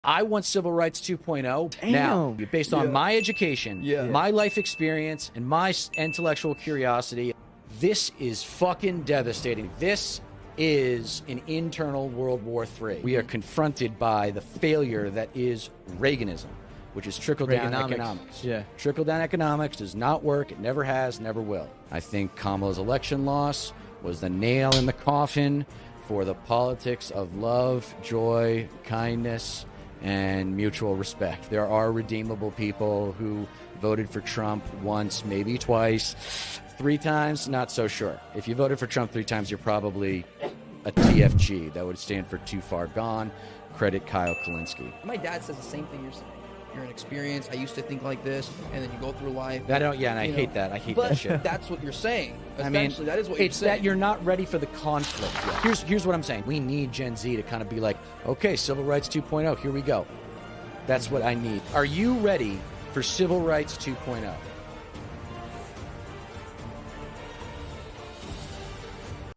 I want civil rights 2.0. Damn. Now, based on my education, Yeah. my life experience, and my intellectual curiosity, this is fucking devastating. This is an internal World War III. We are confronted by the failure that is Reaganism, which is trickle-down economics. Yeah. Trickle-down economics does not work. It never has, never will. I think Kamala's election loss was the nail in the coffin for the politics of love, joy, kindness, and mutual respect. There are redeemable people who voted for Trump once, maybe twice. 3 times, not so sure. If you voted for Trump 3 times, you're probably a TFG. That would stand for too far gone. Credit Kyle Kalinske. My dad says the same thing you're saying. You're an experience. I used to think like this, and then you go through life. I hate that. I hate that shit. But that's what you're saying. I mean, Essentially, that is what you're it's saying. that you're not ready for the conflict yet. Here's what I'm saying. We need Gen Z to kind of be like, okay, civil rights 2.0, here we go. That's what I need. Are you ready for civil rights 2.0?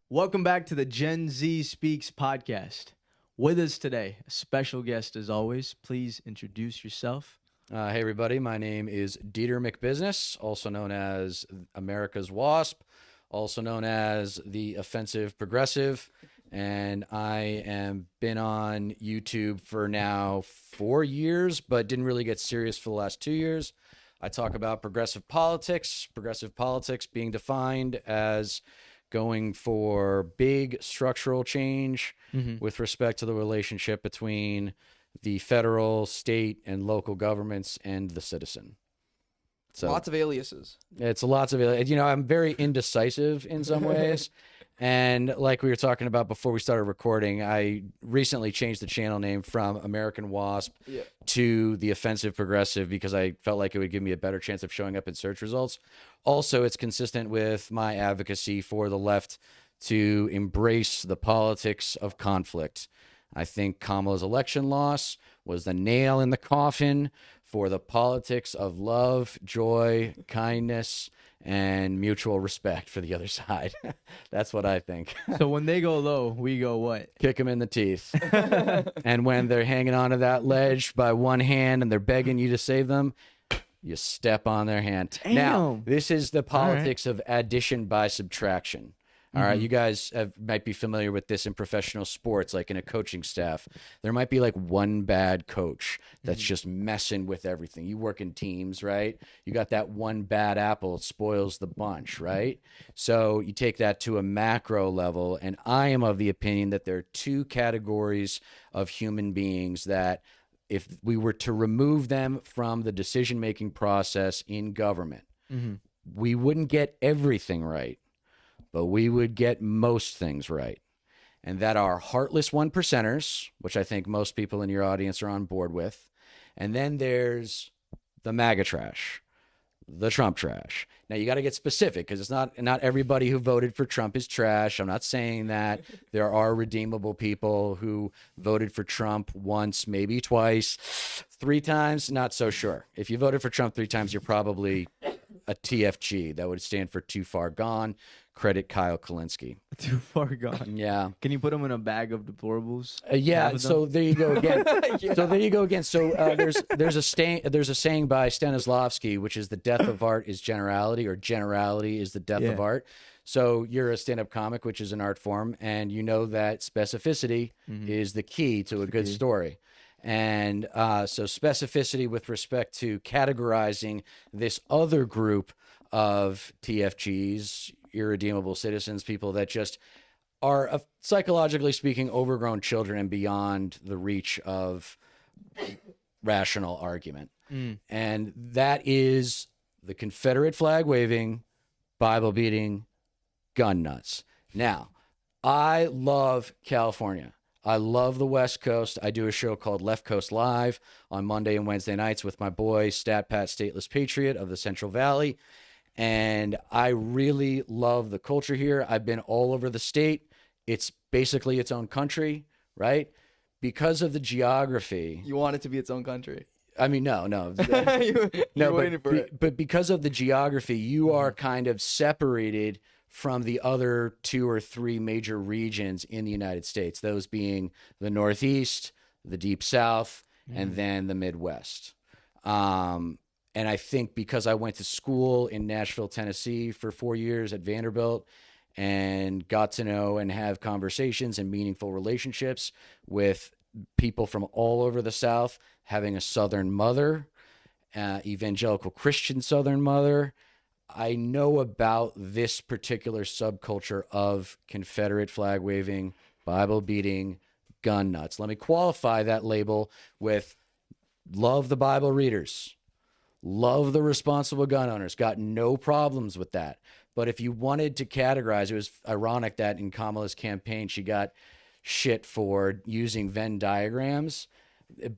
Welcome back to the Gen Z Speaks podcast. With us today, a special guest as always. Please introduce yourself. Hey, everybody. My name is Deter McBizness, also known as America's Wasp, also known as the Offensive Progressive. And I am been on YouTube for now 4 years, but didn't really get serious for the last 2 years. I talk about progressive politics being defined as going for big structural change with respect to the relationship between the federal, state, and local governments and the citizen. So Lots of aliases. it's lots of, I'm very indecisive in some ways. And like we were talking about before we started recording, I recently changed the channel name from American Wasp to the Offensive Progressive because I felt like it would give me a better chance of showing up in search results. Also, it's consistent with my advocacy for the left to embrace the politics of conflict. I think Kamala's election loss was the nail in the coffin for the politics of love, joy, kindness, and mutual respect for the other side. That's what I think. So when they go low, we go what? Kick them in the teeth. And when they're hanging onto that ledge by one hand and they're begging you to save them, you step on their hand. Damn. Now, this is the politics of addition by subtraction. All right, you guys might be familiar with this in professional sports, like in a coaching staff. There might be like one bad coach that's just messing with everything. You work in teams, right? You got that one bad apple, it spoils the bunch, right? So you take that to a macro level, and I am of the opinion that there are 2 categories of human beings that if we were to remove them from the decision-making process in government, we wouldn't get everything right, but we would get most things right. And that are heartless 1%ers, which I think most people in your audience are on board with. And then there's the MAGA trash, the Trump trash. Now, you got to get specific because it's not everybody who voted for Trump is trash. I'm not saying that. There are redeemable people who voted for Trump once, maybe twice. 3 times, not so sure. If you voted for Trump 3 times, you're probably a TFG. That would stand for too far gone. Credit Kyle Kalinske. Too far gone. Yeah. Can you put them in a bag of deplorables? Yeah. So there you go again. So there you go again. So there's a saying by Stanislavski, which is the death of art is generality, or generality is the death of art. So you're a stand-up comic, which is an art form, and you know that specificity is the key to a good story. And so specificity with respect to categorizing this other group of TFGs, irredeemable citizens, people that just are, psychologically speaking, overgrown children and beyond the reach of rational argument. And that is the Confederate flag waving, Bible beating, gun nuts. Now, I love California. I love the West Coast. I do a show called Left Coast Live on Monday and Wednesday nights with my boy, Stat Pat Stateless Patriot of the Central Valley. And I really love the culture here. I've been all over the state. It's basically its own country, right? Because of the geography. You want it to be its own country. I mean, no. You're waiting for it. But because of the geography, you are kind of separated from the other 2 or 3 major regions in the United States, those being the Northeast, the Deep South, and then the Midwest. And I think because I went to school in Nashville, Tennessee for 4 years at Vanderbilt and got to know and have conversations and meaningful relationships with people from all over the South, having a Southern mother, evangelical Christian Southern mother, I know about this particular subculture of Confederate flag waving, Bible beating, gun nuts. Let me qualify that label with love the Bible readers, love the responsible gun owners, got no problems with that. But if you wanted to categorize, it was ironic that in Kamala's campaign, she got shit for using Venn diagrams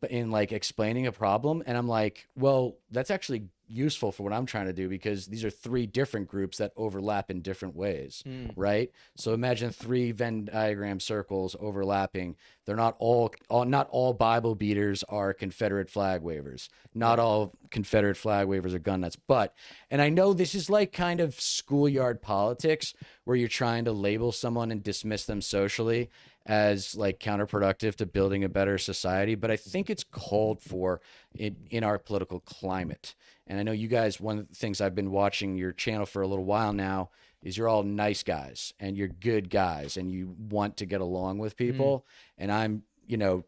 in like explaining a problem. And I'm like, well, that's actually useful for what I'm trying to do, because these are three different groups that overlap in different ways, right? So imagine three Venn diagram circles overlapping. They're not all Bible beaters are Confederate flag wavers. Not all Confederate flag wavers are gun nuts. But, and I know this is like kind of schoolyard politics where you're trying to label someone and dismiss them socially as like counterproductive to building a better society, but I think it's called for in our political climate. And I know you guys, one of the things I've been watching your channel for a little while now is you're all nice guys and you're good guys and you want to get along with people. And I'm, going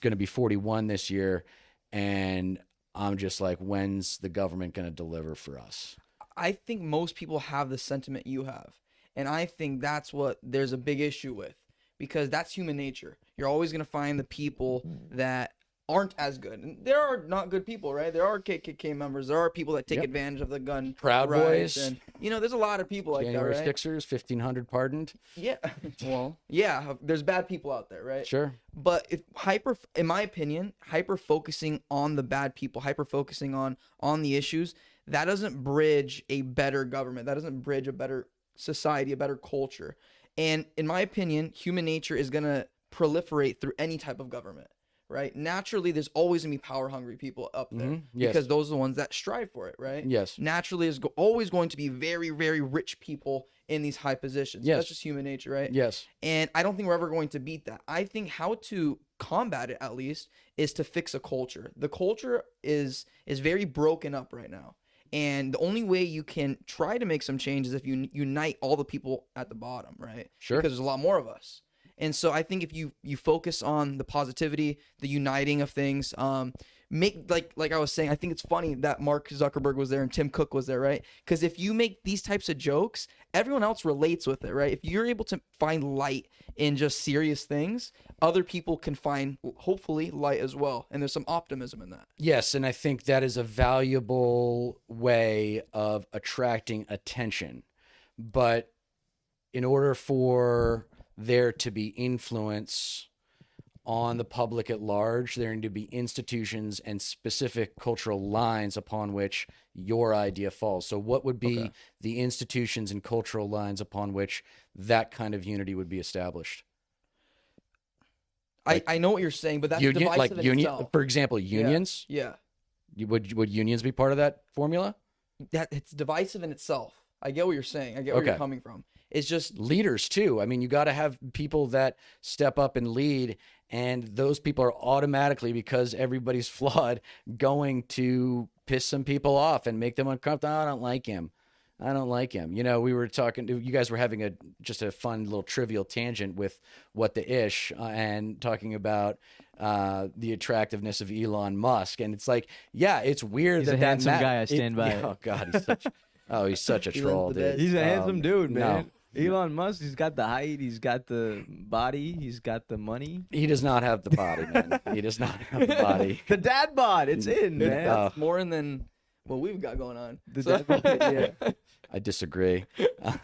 to be 41 this year, and I'm just like, when's the government going to deliver for us? I think most people have the sentiment you have. And I think that's what there's a big issue with, because that's human nature. You're always going to find the people that aren't as good. And there are not good people, right? There are KKK members. There are people that take advantage of the gun Proud rights. Boys. And, there's a lot of people like January that, right? Sixers, 1,500 pardoned. Yeah. Well, yeah, there's bad people out there, right? Sure. But in my opinion, hyper focusing on the bad people, hyper focusing on the issues, that doesn't bridge a better government. That doesn't bridge a better society, a better culture. And in my opinion, human nature is going to proliferate through any type of government, right? Naturally, there's always going to be power-hungry people up there because those are the ones that strive for it, right? Yes. Naturally, there's always going to be very, very rich people in these high positions. Yes. That's just human nature, right? Yes. And I don't think we're ever going to beat that. I think how to combat it, at least, is to fix a culture. The culture is very broken up right now. And the only way you can try to make some change is if you unite all the people at the bottom, right? Sure. Because there's a lot more of us. And so I think if you focus on the positivity, the uniting of things, make like I was saying, I think it's funny that Mark Zuckerberg was there and Tim Cook was there, right? Because if you make these types of jokes, everyone else relates with it, right? If you're able to find light in just serious things, other people can find, hopefully, light as well. And there's some optimism in that. Yes, and I think that is a valuable way of attracting attention. But in order for there to be influence on the public at large, there need to be institutions and specific cultural lines upon which your idea falls. So what would be the institutions and cultural lines upon which that kind of unity would be established? I know what you're saying, but that's divisive in itself. For example, unions? Yeah. Would unions be part of that formula? That it's divisive in itself. I get what you're saying. I get where you're coming from. It's just leaders too. I mean, you got to have people that step up and lead, and those people are automatically, because everybody's flawed, going to piss some people off and make them uncomfortable. I don't like him. We were talking, you guys were having just a fun little trivial tangent with what the ish and talking about the attractiveness of Elon Musk. And it's like, yeah, it's weird. He's a handsome guy. I stand by it. Oh God, he's such a troll, dude. He's a handsome dude, man. No. Elon Musk, he's got the height, he's got the body, he's got the money. He does not have the body, man. He does not have the body. The dad bod, it's in, man. That's more than what we've got going on. The dad bod, yeah. I disagree.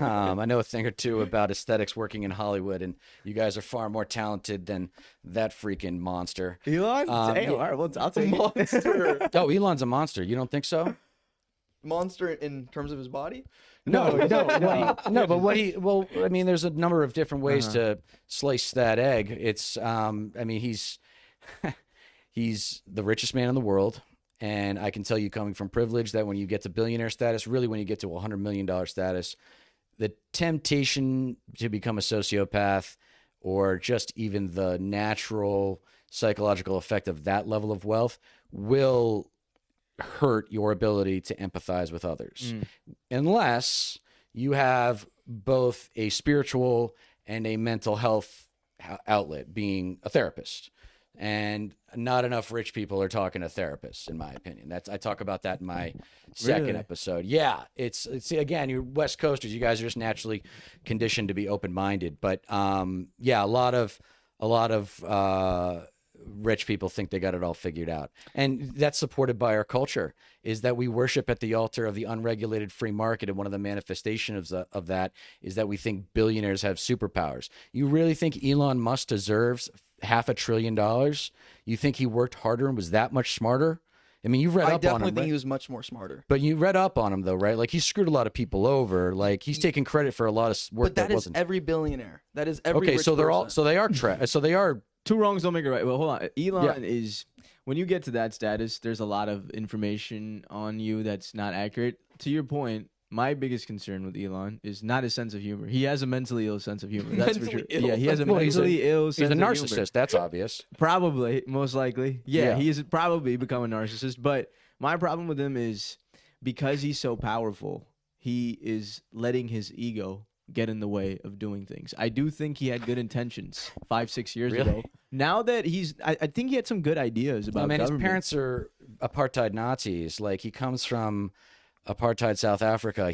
I know a thing or two about aesthetics working in Hollywood, and you guys are far more talented than that freaking monster. Elon? All right, well, I'll take Monster. Oh, Elon's a monster. You don't think so? Monster in terms of his body? No. But I mean, there's a number of different ways to slice that egg. It's, he's the richest man in the world. And I can tell you, coming from privilege, that when you get to billionaire status, really when you get to $100 million status, the temptation to become a sociopath, or just even the natural psychological effect of that level of wealth will hurt your ability to empathize with others, unless you have both a spiritual and a mental health outlet, being a therapist. And not enough rich people are talking to therapists, in my opinion. I talk about that in my second episode. Yeah, it's again, you're West Coasters. You guys are just naturally conditioned to be open-minded. But yeah, a lot of rich people think they got it all figured out, and that's supported by our culture. Is that we worship at the altar of the unregulated free market, and one of the manifestations of that is that we think billionaires have superpowers. You really think Elon Musk deserves $500 billion? You think he worked harder and was that much smarter? I mean, you've read up on him. I definitely think he was much more smarter. But you read up on him, though, right? Like, he screwed a lot of people over. Like, he's taking credit for a lot of work that wasn't. But that is every billionaire. That is every rich so they're all. person. So they are. Two wrongs don't make it right. Well, hold on. Elon is, when you get to that status, there's a lot of information on you that's not accurate. To your point, my biggest concern with Elon is not his sense of humor. He has a mentally ill sense of humor. That's for sure. Yeah, he has a mentally ill sense of humor. He's a narcissist. That's obvious. Probably, most likely. Yeah, he has probably become a narcissist. But my problem with him is because he's so powerful, he is letting his ego get in the way of doing things. I do think he had good intentions 5-6 years ago. Now that I think he had some good ideas about government. His parents are apartheid Nazis. Like, he comes from apartheid South Africa.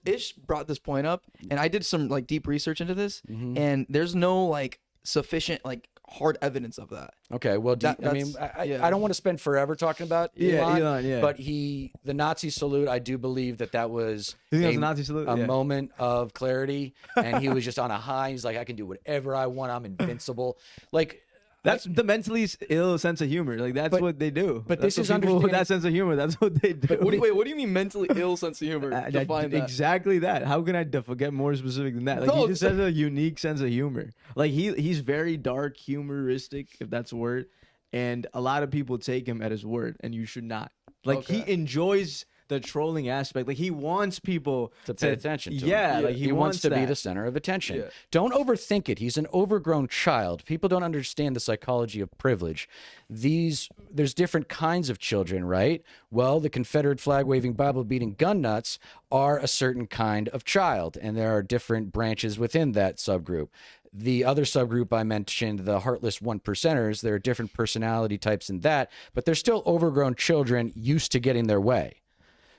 Ish brought this point up, and I did some like deep research into this, and there's no like sufficient like hard evidence of that. Okay, well, I don't want to spend forever talking about Elon, but the Nazi salute, I do believe that was a Nazi salute? Moment of clarity, and he was just on a high. He's like, I can do whatever I want. I'm invincible. Like, that's the mentally ill sense of humor. Like, that's what they do. But that's this is people with that sense of humor. That's what they do. But what do you mean mentally ill sense of humor? Define that. Exactly that. How can I get more specific than that? Like, he just has a unique sense of humor. Like, he's very dark, humoristic, if that's a word. And a lot of people take him at his word, and you should not. Like, he enjoys the trolling aspect. Like, he wants people to pay attention to him. Yeah, like he wants to be the center of attention. Don't overthink it. He's an overgrown child. People don't understand the psychology of privilege. There's different kinds of children, right? Well, the Confederate flag-waving, Bible-beating gun nuts are a certain kind of child, and there are different branches within that subgroup. The other subgroup I mentioned, the heartless one percenters, there are different personality types in that, but they're still overgrown children used to getting their way.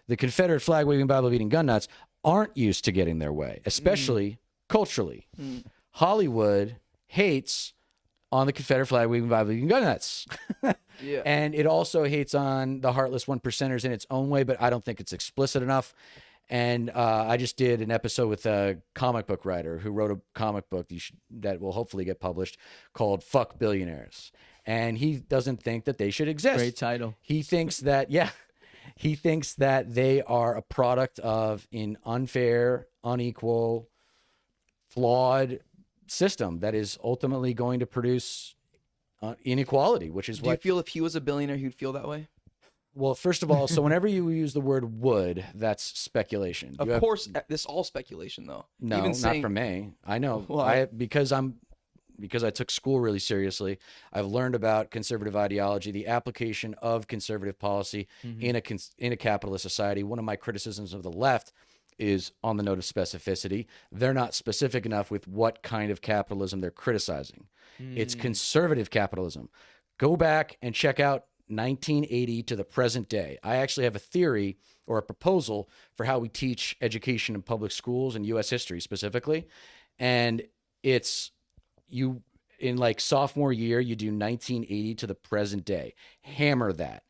The Confederate flag-waving, Bible-beating gun nuts aren't used to getting their way, especially culturally. Hollywood hates on the Confederate flag-waving, Bible-beating gun nuts. And it also hates on the heartless one percenters in its own way, but I don't think it's explicit enough. And I just did an episode with a comic book writer who wrote a comic book that will hopefully get published called Fuck Billionaires. And he doesn't think that they should exist. Great title. He thinks that, he thinks that they are a product of an unfair, unequal, flawed system that is ultimately going to produce inequality, which is Do you feel if he was a billionaire, he'd feel that way? Well, first of all, so whenever you use the word would, that's speculation. Of course, this is all speculation, though. No, Even not from me. I know. Because I took school really seriously, I've learned about conservative ideology, the application of conservative policy in a capitalist society. One of my criticisms of the left is on the note of specificity. They're not specific enough with what kind of capitalism they're criticizing. It's conservative capitalism. Go back and check out 1980 to the present day. I actually have a theory or a proposal for how we teach education in public schools and U.S. history specifically. And it's in like sophomore year, you do 1980 to the present day. Hammer that.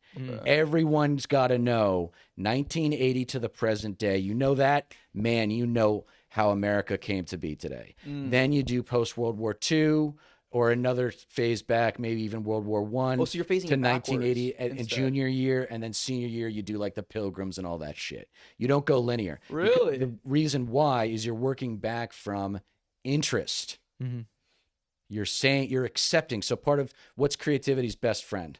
Everyone's got to know 1980 to the present day. You know that? Man, you know how America came to be today. Then you do post-World War II, or another phase back, maybe even World War I. Oh, so you're phasing to it 1980 in junior year, and then senior year you do like the Pilgrims and all that shit. You don't go linear. Really? The reason why is you're working back from interest. You're accepting. So part of what's creativity's best friend,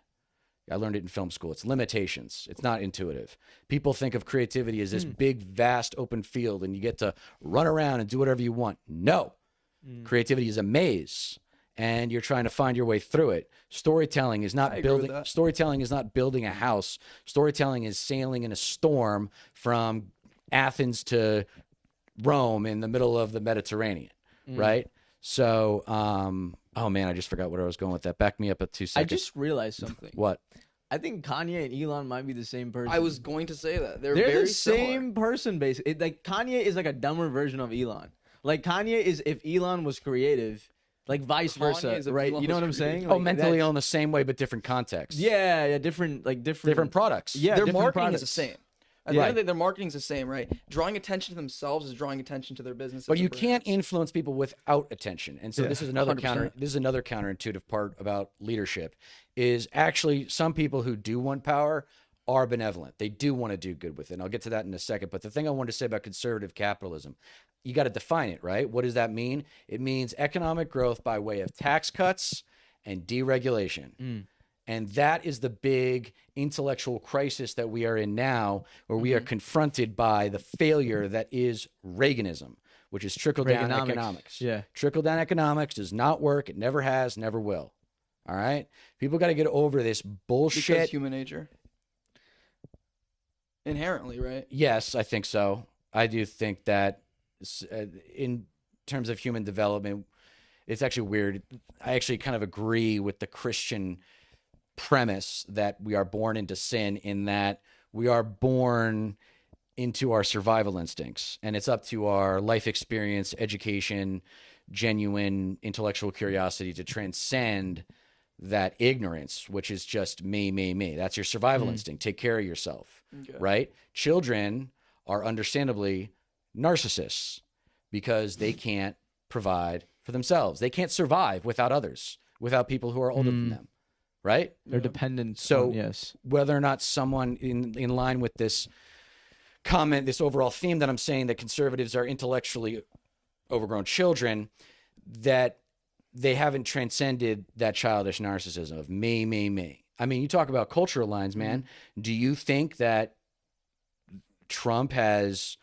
I learned it in film school, it's limitations. It's not intuitive. People think of creativity as this big, vast, open field, and you get to run around and do whatever you want. No. Creativity is a maze. and you're trying to find your way through it. Storytelling is not building. Storytelling is not building a house. Storytelling is sailing in a storm from Athens to Rome in the middle of the Mediterranean, right? So, oh man, I just forgot where I was going with that. Back me up at 2 seconds. I just realized something. What? I think Kanye and Elon might be the same person. I was going to say that they're the very same person, basically. Like Kanye is like a dumber version of Elon. Like Kanye is if Elon was creative, like vice versa, right? You know what I'm saying? Like, mentally on the same way, but different context. Yeah, different products. Yeah, their different marketing products. is the same. At the end of the day, their marketing is the same, right? Drawing attention to themselves is drawing attention to their business. But you can't influence people without attention. And so this is another 100%. This is another counterintuitive part about leadership. Is actually some people who do want power are benevolent. They do want to do good with it. And I'll get to that in a second. But the thing I wanted to say about conservative capitalism, you got to define it, right? What does that mean? It means economic growth by way of tax cuts and deregulation. And that is the big intellectual crisis that we are in now, where we are confronted by the failure that is Reaganism, which is trickle-down economics. Yeah. Trickle-down economics does not work. It never has, never will. All right? People got to get over this bullshit. Because human nature. Inherently, right? Yes, I think so. I do think that in terms of human development, it's actually weird. I actually kind of agree with the Christian premise that we are born into sin, in that we are born into our survival instincts, and it's up to our life experience, education, genuine intellectual curiosity to transcend that ignorance, which is just me. That's your survival instinct. Take care of yourself, right? Children are understandably narcissists because they can't provide for themselves. They can't survive without others, without people who are older than them. Right? They're dependent. So yes, whether or not someone in line with this comment, this overall theme that I'm saying, that conservatives are intellectually overgrown children, that they haven't transcended that childish narcissism of me. I mean, you talk about cultural lines, man. Do you think that Trump has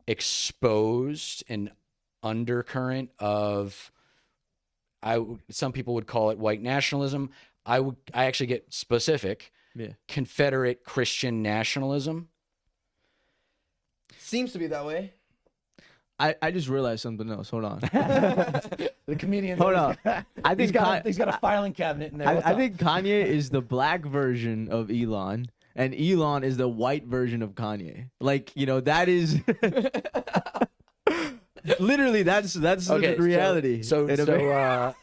exposed an undercurrent of, some people would call it white nationalism? I actually get specific. Yeah. Confederate Christian nationalism. Seems to be that way. I just realized something else. Hold on. The comedian. Hold on. I think he's got a filing cabinet in there. I think Kanye is the black version of Elon, and Elon is the white version of Kanye. Like, that is literally that's the reality. So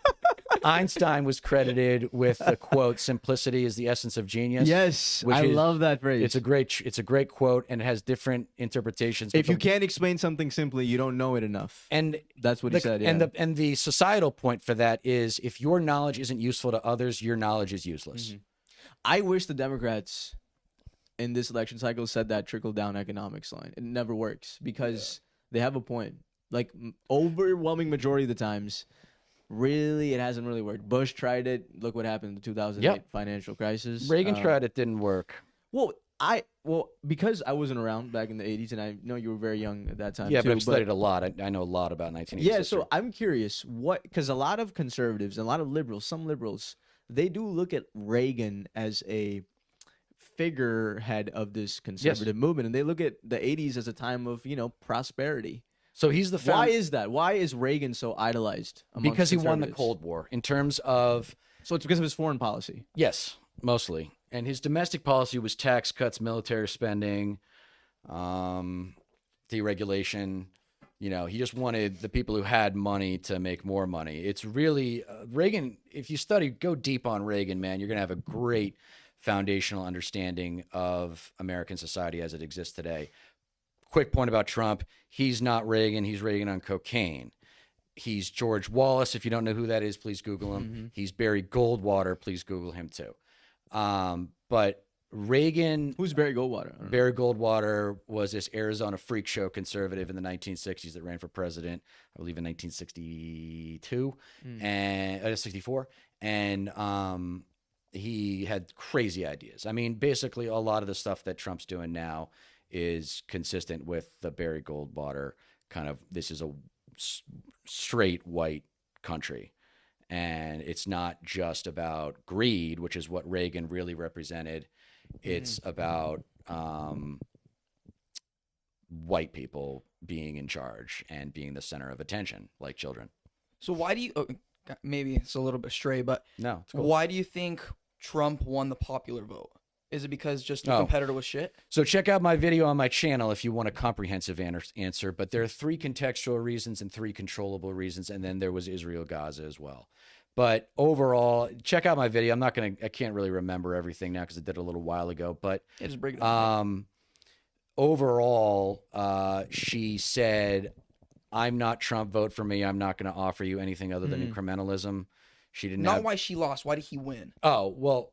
Einstein was credited with the quote, "Simplicity is the essence of genius." Yes, I love that phrase. It's a great quote, and it has different interpretations. If you can't explain something simply, you don't know it enough. And that's what he said. Yeah. And the societal point for that is, if your knowledge isn't useful to others, your knowledge is useless. I wish the Democrats in this election cycle said that trickle-down economics line. It never works because they have a point. Like, overwhelming majority of the times, really, it hasn't really worked. Bush tried it. Look what happened in the 2008 financial crisis. Reagan tried it, didn't work. Well, because I wasn't around back in the 80s, and I know you were very young at that time. Yeah, too, but I've studied a lot. I know a lot about 1980s. Yeah, so I'm curious, because a lot of conservatives and a lot of liberals, some liberals, they do look at Reagan as a figurehead of this conservative movement, and they look at the 80s as a time of, prosperity. So he's the Why is that? Why is Reagan so idolized? Because he won the Cold War in terms of. So it's because of his foreign policy. Yes, mostly, and his domestic policy was tax cuts, military spending, deregulation. He just wanted the people who had money to make more money. It's really Reagan. If you go deep on Reagan, man, you're gonna have a great foundational understanding of American society as it exists today. Quick point about Trump. He's not Reagan. He's Reagan on cocaine. He's George Wallace. If you don't know who that is, please Google him. He's Barry Goldwater. Please Google him too. But Reagan. Who's Barry Goldwater? Barry Goldwater was this Arizona freak show conservative in the 1960s that ran for president, I believe in 1962 and 64. And he had crazy ideas. I mean, basically a lot of the stuff that Trump's doing now is consistent with the Barry Goldwater kind of, this is a straight white country. And it's not just about greed, which is what Reagan really represented. It's about white people being in charge and being the center of attention, like children. So why do you? Maybe it's a little bit stray, but No, it's cool. Why do you think Trump won the popular vote? Is it because just the competitor was shit? So check out my video on my channel if you want a comprehensive answer. But there are 3 contextual reasons and 3 controllable reasons, and then there was Israel-Gaza as well. But overall, check out my video. I can't really remember everything now because I did it a little while ago. But yeah, just break it down. Overall, she said, "I'm not Trump. Vote for me. I'm not going to offer you anything other than incrementalism." She didn't. Not why she lost. Why did he win? Oh well.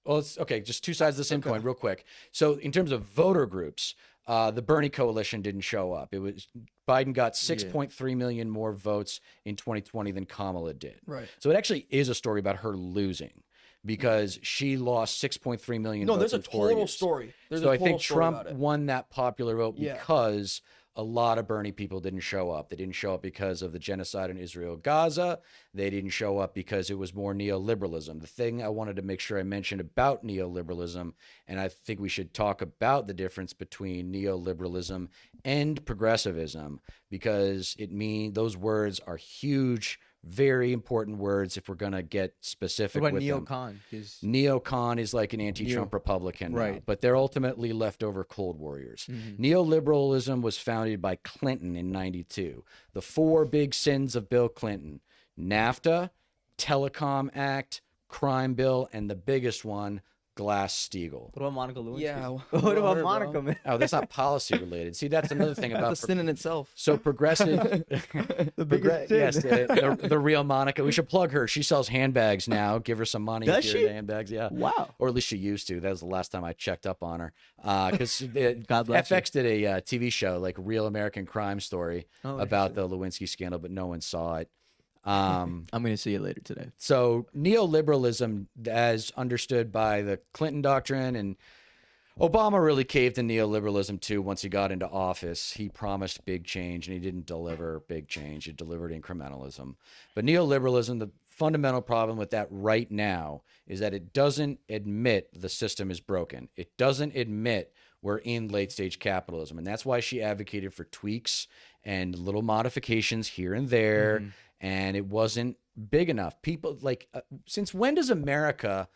Well, it's okay. Just 2 sides of the same coin, real quick. So, in terms of voter groups, the Bernie coalition didn't show up. It was Biden got 6.3 million more votes in 2020 than Kamala did. Right. So it actually is a story about her losing because she lost 6.3 million. No, votes there's a total story. So I think Trump won that popular vote because a lot of Bernie people didn't show up. They didn't show up because of the genocide in Israel, Gaza. They didn't show up because it was more neoliberalism. The thing I wanted to make sure I mentioned about neoliberalism, and I think we should talk about the difference between neoliberalism and progressivism, because those words are huge, very important words if we're going to get specific with them. Neocon is like an anti-Trump Republican, right? But they're ultimately leftover Cold Warriors. Neoliberalism was founded by Clinton in '92. The 4 big sins of Bill Clinton: NAFTA, Telecom Act, Crime Bill, and the biggest one, Glass-Steagall. What about Monica Lewinsky? Yeah. What about Monica, man? Oh, that's not policy related. See, that's another thing about that's a sin in itself. So progressive, the biggest sin. Yes, the real Monica. We should plug her. She sells handbags now. Give her some money. Does if she? you're into handbags, yeah. Wow. Or at least she used to. That was the last time I checked up on her. Because God bless FX did a TV show, like Real American Crime Story, about the Lewinsky scandal, but no one saw it. I'm going to see it later today. So neoliberalism, as understood by the Clinton doctrine, and Obama really caved to neoliberalism too once he got into office. He promised big change and he didn't deliver big change. He delivered incrementalism. But neoliberalism, the fundamental problem with that right now is that it doesn't admit the system is broken. It doesn't admit we're in late stage capitalism. And that's why she advocated for tweaks and little modifications here and there. And it wasn't big enough. People since when does America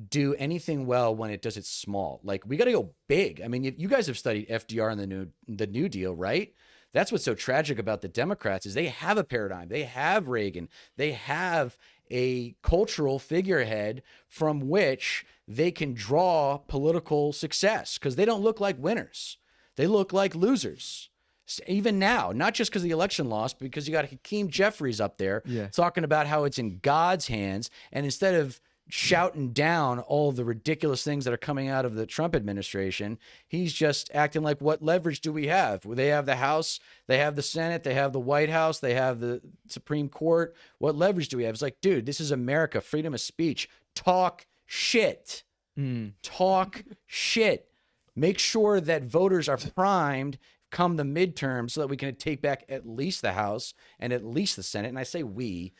do anything well when it does it small? Like, we got to go big. I mean, you guys have studied FDR and the New Deal, right? That's what's so tragic about the Democrats is they have a paradigm. They have Reagan. They have a cultural figurehead from which they can draw political success because they don't look like winners. They look like losers. Even now, not just because the election lost, because you got Hakeem Jeffries up there talking about how it's in God's hands. And instead of shouting down all the ridiculous things that are coming out of the Trump administration, he's just acting like, what leverage do we have? They have the House, they have the Senate, they have the White House, they have the Supreme Court. What leverage do we have? It's like, dude, this is America. Freedom of speech. Talk shit. Talk shit. Make sure that voters are primed come the midterms so that we can take back at least the House and at least the Senate. And I say we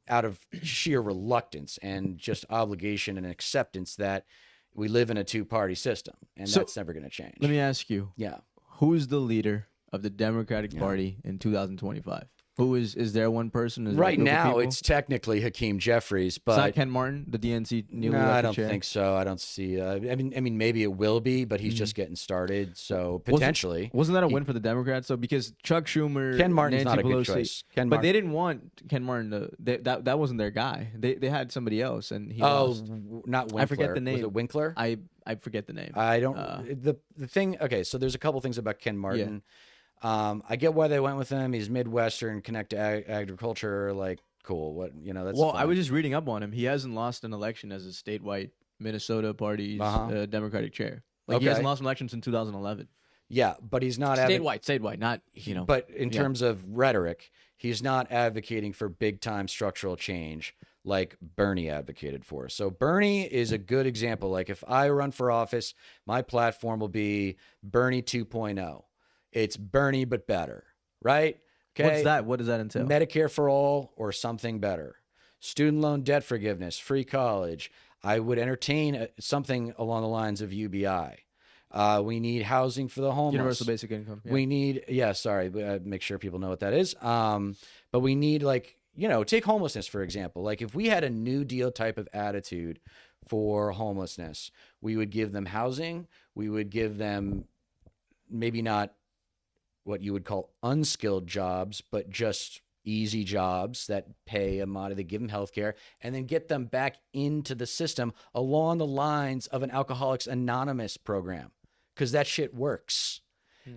out of sheer reluctance and just obligation and acceptance that we live in a 2-party system, and that's never going to change. Let me ask you. Yeah. Who's the leader of the Democratic Party in 2025? Who is there one person? Right now, it's technically Hakeem Jeffries, but it's not Ken Martin, the DNC newly no, elected I don't chair? think so. I don't see. I mean, maybe it will be, but he's just getting started. So potentially, wasn't that a win for the Democrats? So because Chuck Schumer, Ken Martin's Nancy not a Pelosi, good choice. But they didn't want Ken Martin. That wasn't their guy. They had somebody else, and he lost. Not Winkler. I forget the name. Was it Winkler? I forget the name. I don't. The thing. Okay, so there's a couple things about Ken Martin. Yeah. I get why they went with him. He's Midwestern, connect to agriculture. Like, cool. What that's. Well, fine. I was just reading up on him. He hasn't lost an election as a statewide Minnesota party's Democratic chair. He hasn't lost an election since 2011. Yeah, but he's not statewide, not But in terms of rhetoric, he's not advocating for big time structural change like Bernie advocated for. So Bernie is a good example. Like, if I run for office, my platform will be Bernie 2.0. It's Bernie, but better, right? Okay. What's that? What does that entail? Medicare for all or something better. student loan debt forgiveness, free college. I would entertain something along the lines of UBI. We need housing for the homeless. Universal basic income. Yeah. We need, make sure people know what that is. But we need, like, take homelessness, for example. Like, if we had a New Deal type of attitude for homelessness, we would give them housing. We would give them maybe not what you would call unskilled jobs, but just easy jobs that pay a mod. They give them healthcare, and then get them back into the system along the lines of an Alcoholics Anonymous program, because that shit works.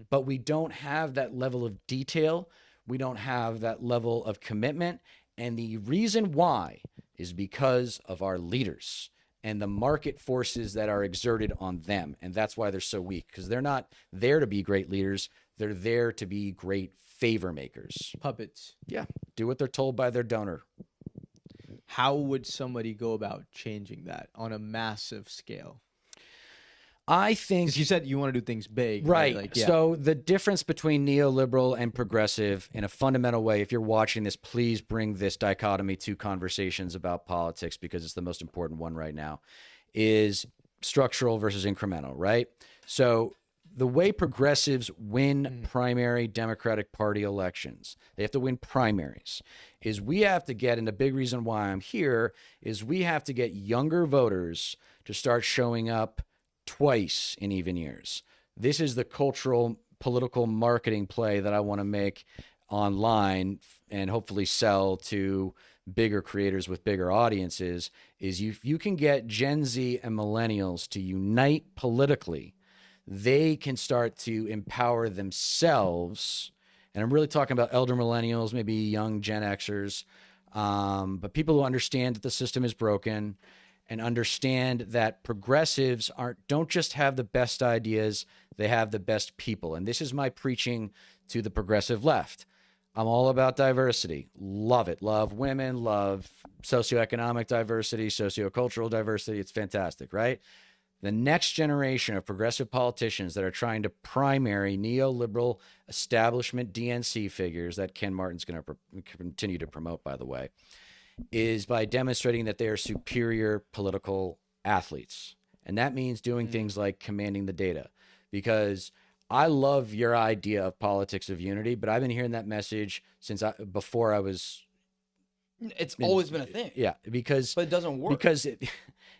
But we don't have that level of detail. We don't have that level of commitment. And the reason why is because of our leaders and the market forces that are exerted on them. And that's why they're so weak, because they're not there to be great leaders. They're there to be great favor makers. Puppets. Yeah. Do what they're told by their donor. How would somebody go about changing that on a massive scale? I think, 'cause you said you want to do things big, right? Like, yeah. So the difference between neoliberal and progressive, in a fundamental way, if you're watching this, please bring this dichotomy to conversations about politics, because it's the most important one right now, is structural versus incremental, right? So the way progressives win primary Democratic Party elections, they have to win primaries, is we have to get, and the big reason why I'm here is we have to get younger voters to start showing up twice in even years. This is the cultural political marketing play that I want to make online and hopefully sell to bigger creators with bigger audiences, is you can get Gen Z and millennials to unite politically, they can start to empower themselves. And I'm really talking about elder millennials, maybe young Gen Xers, but people who understand that the system is broken and understand that progressives don't just have the best ideas, they have the best people. And this is my preaching to the progressive left. I'm all about diversity. Love it. Love women, love socioeconomic diversity, sociocultural diversity. It's fantastic, right? The next generation of progressive politicians that are trying to primary neoliberal establishment DNC figures that Ken Martin's going to continue to promote, by the way, is by demonstrating that they are superior political athletes. And that means doing things like commanding the data, because I love your idea of politics of unity, but I've been hearing that message since before I was. It's always been a thing. Yeah, but it doesn't work.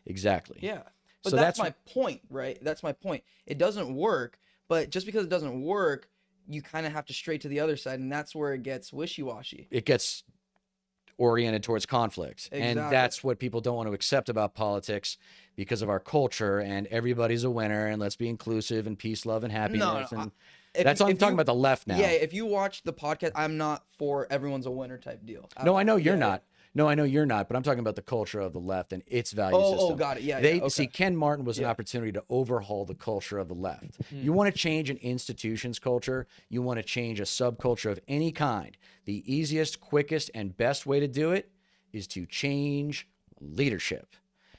Exactly. Yeah. But So that's my point, right? That's my point. It doesn't work, but just because it doesn't work, you kind of have to stray to the other side, and that's where it gets wishy-washy. It gets oriented towards conflict. Exactly. And that's what people don't want to accept about politics because of our culture, and everybody's a winner, and let's be inclusive and peace, love, and happiness. No, and I'm talking about the left now. Yeah, if you watch the podcast, I'm not for everyone's a winner type deal. No, I know you're not. No, I know you're not, but I'm talking about the culture of the left and its value system. Oh, got it. Yeah, See, Ken Martin was an opportunity to overhaul the culture of the left. You want to change an institution's culture. You want to change a subculture of any kind. The easiest, quickest, and best way to do it is to change leadership.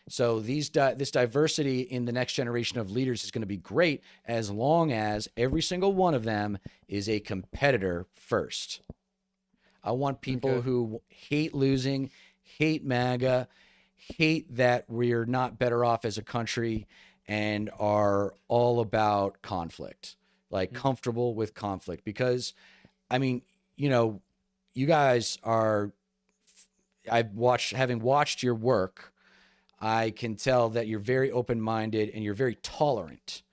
So this diversity in the next generation of leaders is going to be great as long as every single one of them is a competitor first. I want people who hate losing, hate MAGA, hate that we're not better off as a country, and are all about conflict, like comfortable with conflict. Because, I mean, you guys are, having watched your work, I can tell that you're very open-minded and you're very tolerant.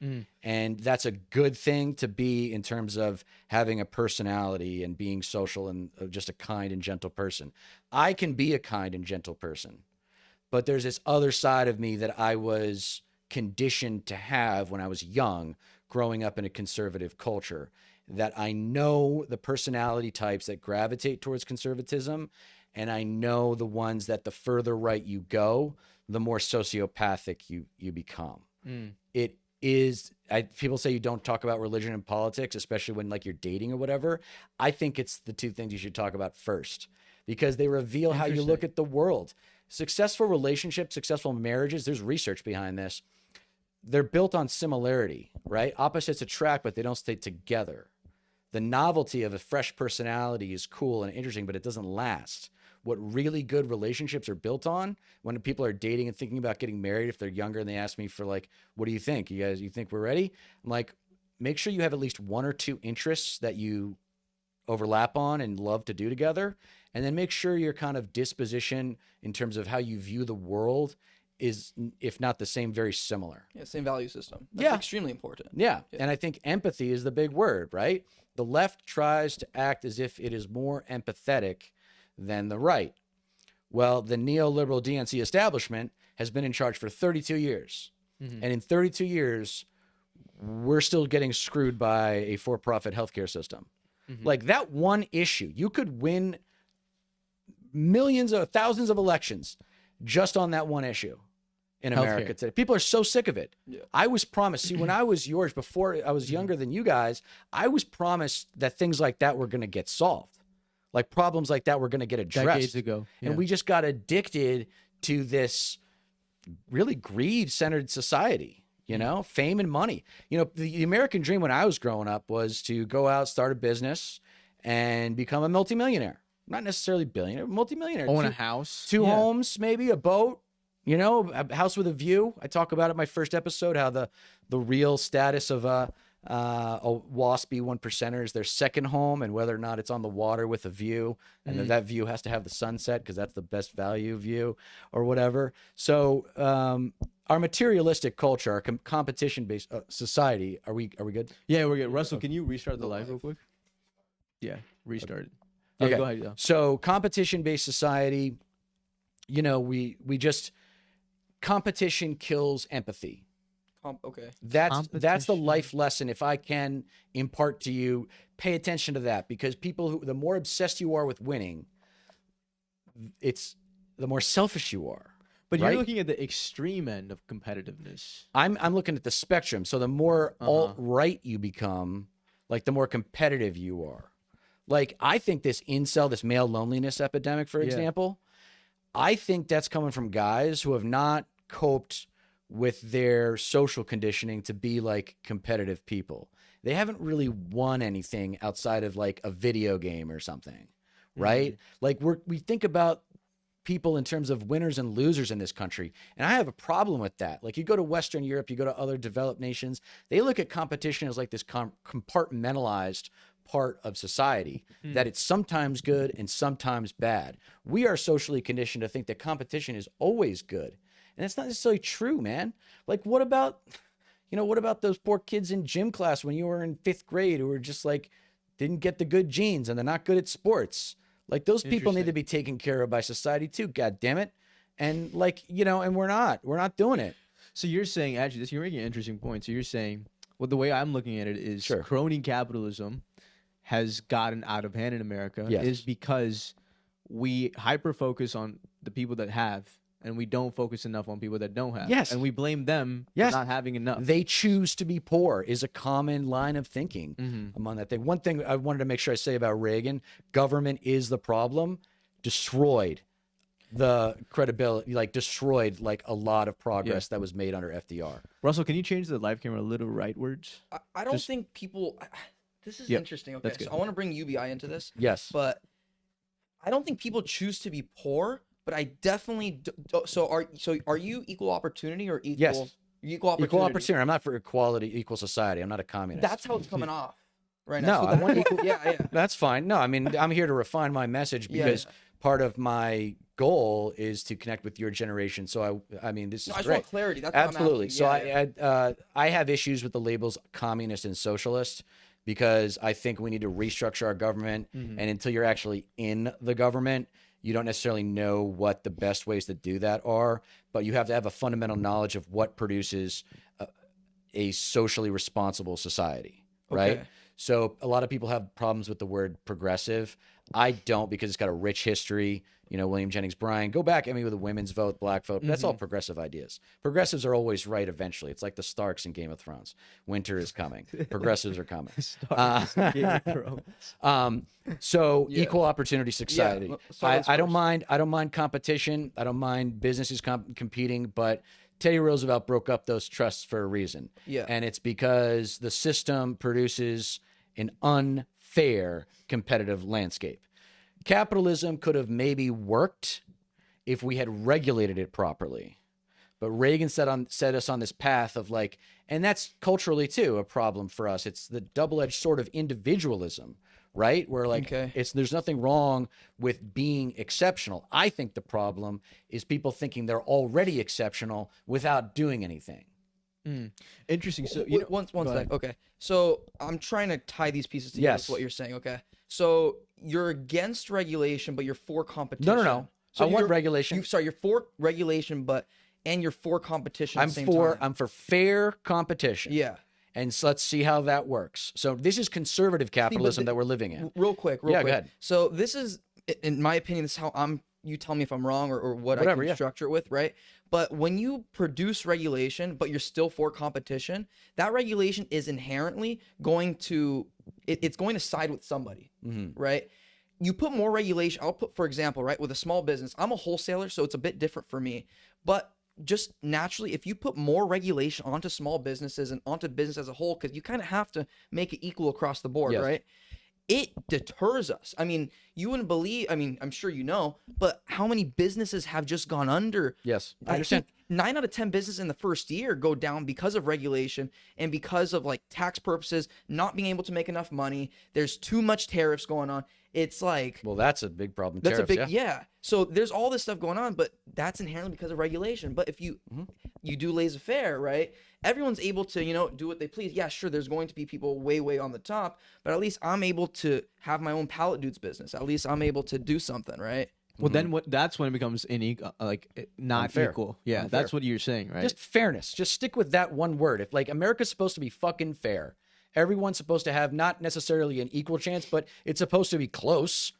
And that's a good thing to be in terms of having a personality and being social and just a kind and gentle person. I can be a kind and gentle person, but there's this other side of me that I was conditioned to have when I was young, growing up in a conservative culture, that I know the personality types that gravitate towards conservatism, and I know the ones that the further right you go, the more sociopathic you become. It is, people say you don't talk about religion and politics, especially when like you're dating or whatever. I think it's the two things you should talk about first, because they reveal how you look at the world. Successful relationships, successful marriages, there's research behind this. They're built on similarity, right? Opposites attract, but they don't stay together. The novelty of a fresh personality is cool and interesting, but it doesn't last. what really good relationships are built on when people are dating and thinking about getting married, if they're younger and they ask me for like, what do you think? You think we're ready? I'm like, make sure you have at least one or two interests that you overlap on and love to do together. And then make sure your kind of disposition in terms of how you view the world is, if not the same, very similar. Yeah, same value system. That's extremely important. Yeah. And I think empathy is the big word, right? The left tries to act as if it is more empathetic than the right. Well, the neoliberal DNC establishment has been in charge for 32 years. And in 32 years, we're still getting screwed by a for-profit healthcare system. Like that one issue, you could win millions of thousands of elections just on that one issue in America today. People are so sick of it. Yeah. I was promised, see, when I was yours, before I was younger than you guys, I was promised that things like that were going to get solved. Like problems like that were going to get addressed. Decades ago. Yeah. And we just got addicted to this really greed-centered society, you know, fame and money. You know, the American dream when I was growing up was to go out, start a business, and become a multimillionaire. Not necessarily billionaire, multimillionaire. Own a house. Two homes, maybe a boat, you know, a house with a view. I talk about it in my first episode, how the real status of a waspy one percenter is their second home and whether or not it's on the water with a view. And then that view has to have the sunset because that's the best value view or whatever. So our materialistic culture, our competition-based society, are we good? Yeah, we're good. Russell, can you restart the live real quick? Yeah, restart it. Yeah, Okay. go ahead. Yeah. So competition-based society, you know, we just, competition kills empathy. Okay. That's the life lesson. If I can impart to you, pay attention to that, because the more obsessed you are with winning, the more selfish you are. But right? you're looking at the extreme end of competitiveness. I'm looking at the spectrum. So the more alt-right you become, like the more competitive you are. Like, I think this incel, this male loneliness epidemic, for example, I think that's coming from guys who have not coped with their social conditioning to be like competitive people. They haven't really won anything outside of like a video game or something, right? Like we think about people in terms of winners and losers in this country. And I have a problem with that. Like, you go to Western Europe, you go to other developed nations, they look at competition as like this compartmentalized part of society, that it's sometimes good and sometimes bad. We are socially conditioned to think that competition is always good. And it's not necessarily true, man. Like, what about those poor kids in gym class when you were in 5th grade who were just like, didn't get the good genes and they're not good at sports? Like, those people need to be taken care of by society too, God damn it. And like, you know, and we're not doing it. So you're saying, actually, you're making an interesting point. So you're saying, well, the way I'm looking at it is crony capitalism has gotten out of hand in America is because we hyper focus on the people that have, and we don't focus enough on people that don't have. Yes. And we blame them for not having enough. They choose to be poor is a common line of thinking among that thing. One thing I wanted to make sure I say about Reagan, government is the problem, destroyed the credibility, like destroyed like a lot of progress that was made under FDR. Russell, can you change the live camera a little rightwards? I don't think people... This is interesting. Okay, so I want to bring UBI into this. Yes. But I don't think people choose to be poor, but I definitely so are you equal opportunity or equal? Yes. Equal opportunity. Equal opportunity. I'm not for equality, equal society. I'm not a communist. That's how it's coming off right now. No, So I want equal. yeah. That's fine. No, I mean, I'm here to refine my message because part of my goal is to connect with your generation. So I mean, this is I just great. want clarity. That's Absolutely. What I'm So I have issues with the labels communist and socialist, because I think we need to restructure our government. And until you're actually in the government, you don't necessarily know what the best ways to do that are. But you have to have a fundamental knowledge of what produces a socially responsible society, right? Okay. So a lot of people have problems with the word progressive. I don't, because it's got a rich history. You know, William Jennings Bryan, go back at me with the women's vote, black vote. That's all progressive ideas. Progressives are always right eventually. It's like the Starks in Game of Thrones. Winter is coming. Progressives are coming. So equal opportunity society. Yeah. I don't mind competition. I don't mind businesses competing, but Teddy Roosevelt broke up those trusts for a reason. Yeah. And it's because the system produces an unfair competitive landscape. capitalism could have maybe worked if we had regulated it properly. But Reagan set us on this path of like, and that's culturally too a problem for us. It's the double-edged sword of individualism, right? Where like there's nothing wrong with being exceptional. I think the problem is people thinking they're already exceptional without doing anything. Interesting. So one sec. Okay. So I'm trying to tie these pieces together with what you're saying. Okay. So you're against regulation, but you're for competition. No. So I want regulation. You're for regulation, and you're for competition at the same time. I'm for fair competition. Yeah. And so let's see how that works. So this is conservative capitalism that we're living in. Real quick. Go ahead. So this is, in my opinion, this is how you tell me if I'm wrong or what I can structure it with, right? But when you produce regulation, but you're still for competition, that regulation is inherently going to, it's going to side with somebody, right? You put more regulation, I'll put, for example, right, with a small business, I'm a wholesaler, so it's a bit different for me. But just naturally, if you put more regulation onto small businesses and onto business as a whole, because you kind of have to make it equal across the board, right? It deters us. I mean, you wouldn't believe, I'm sure you know, but how many businesses have just gone under? Yes, I understand. 9 out of 10 businesses in the first year go down because of regulation and because of like tax purposes, not being able to make enough money. There's too much tariffs going on. It's like, well, that's a big problem. That's tariffs, a big, So there's all this stuff going on, but that's inherently because of regulation. But if you do laissez-faire, right? Everyone's able to, do what they please. Yeah, sure, there's going to be people way, way on the top, but at least I'm able to have my own pallet dudes business. At least I'm able to do something, right? Well, then that's when it becomes not Unfair. equal. Yeah, Unfair. that's what you're saying, right? Just fairness. Just stick with that one word. If like America's supposed to be fucking fair, everyone's supposed to have not necessarily an equal chance, but it's supposed to be close.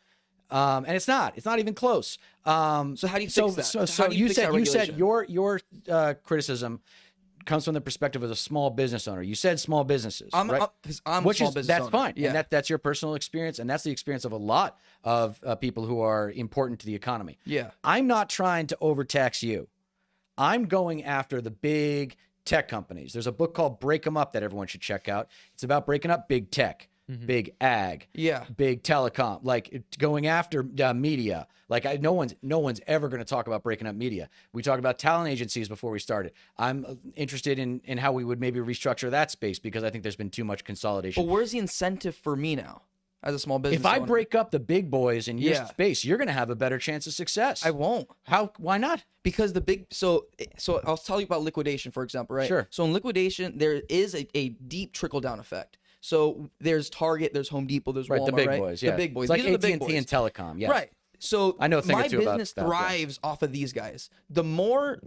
And it's not. It's not even close. So how do you fix that? So you said your criticism comes from the perspective of a small business owner. You said small businesses, right? I'm a small business that's owner. fine. Yeah. And that's your personal experience, and that's the experience of a lot of people who are important to the economy. Yeah. I'm not trying to overtax you. I'm going after the big tech companies. There's a book called Break 'em Up that everyone should check out. It's about breaking up big tech. Big ag, big telecom, like going after media. Like no one's ever going to talk about breaking up media. We talked about talent agencies before we started. I'm interested in how we would maybe restructure that space because I think there's been too much consolidation. But where's the incentive for me now as a small business If I owner? break up the big boys in your space, you're going to have a better chance of success. I won't. How? Why not? Because so I'll tell you about liquidation, for example, right? Sure. So in liquidation, there is a deep trickle-down effect. So there's Target, there's Home Depot, there's Walmart, the big boys, yeah. The big boys. It's like These are the big AT&T and boys. telecom, yes. Right. So I know a thing my or two about business that, thrives off of these guys. The more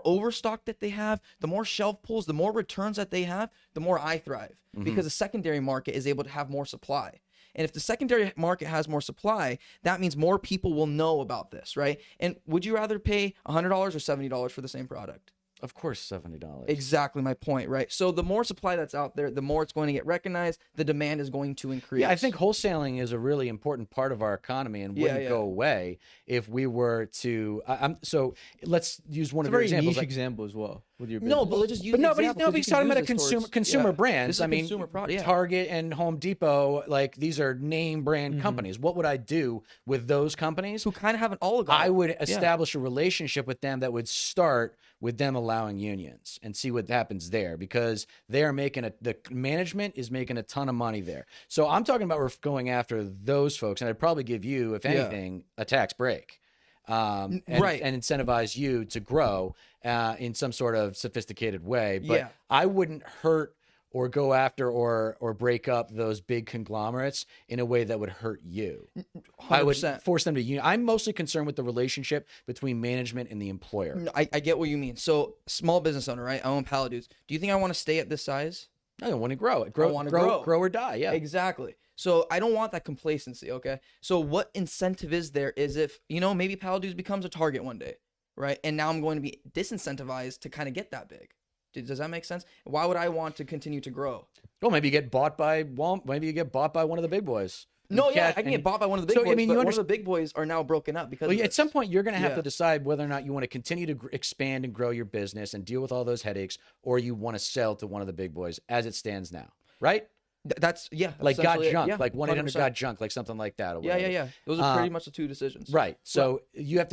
overstock that they have, the more shelf pulls, the more returns that they have, the more I thrive. Because the secondary market is able to have more supply. And if the secondary market has more supply, that means more people will know about this, right? And would you rather pay $100 or $70 for the same product? Of course, $70. Exactly my point, right? So the more supply that's out there, the more it's going to get recognized. The demand is going to increase. Yeah, I think wholesaling is a really important part of our economy and wouldn't go away if we were to. So let's use one of your examples. It's a very niche example as well with your business. No, but let's just use. He's talking about a consumer brands. This is consumer product. Target and Home Depot, like these are name brand companies. What would I do with those companies who kind of have an oligopoly? I would establish a relationship with them that would start with them allowing unions and see what happens there, because they are making the management is making a ton of money there. So I'm talking about we're going after those folks, and I'd probably give you, if anything, a tax break. And incentivize you to grow in some sort of sophisticated way. But I wouldn't hurt or go after or break up those big conglomerates in a way that would hurt you. 100%. I would force them to union. I'm mostly concerned with the relationship between management and the employer. No, I get what you mean. So small business owner, right? I own pallet dudes. Do you think I want to stay at this size? I don't want to grow it. I want to grow or die. Yeah, exactly. So I don't want that complacency. Okay. So what incentive is there? Is if maybe pallet dudes becomes a Target one day, right? And now I'm going to be disincentivized to kind of get that big. Does that make sense? Why would I want to continue to grow? Well, maybe you get bought by Walmart. Maybe you get bought by one of the big boys. No, I can get bought by one of the big boys. But one of the big boys are now broken up because. Well, at some point, you're going to have to decide whether or not you want to continue to expand and grow your business and deal with all those headaches, or you want to sell to one of the big boys as it stands now, right? That's like got essentially it. junk, Yeah, like 1-800 100%. got junk, like something like that. Or whatever. Yeah. Those are pretty much the two decisions. Right. So you have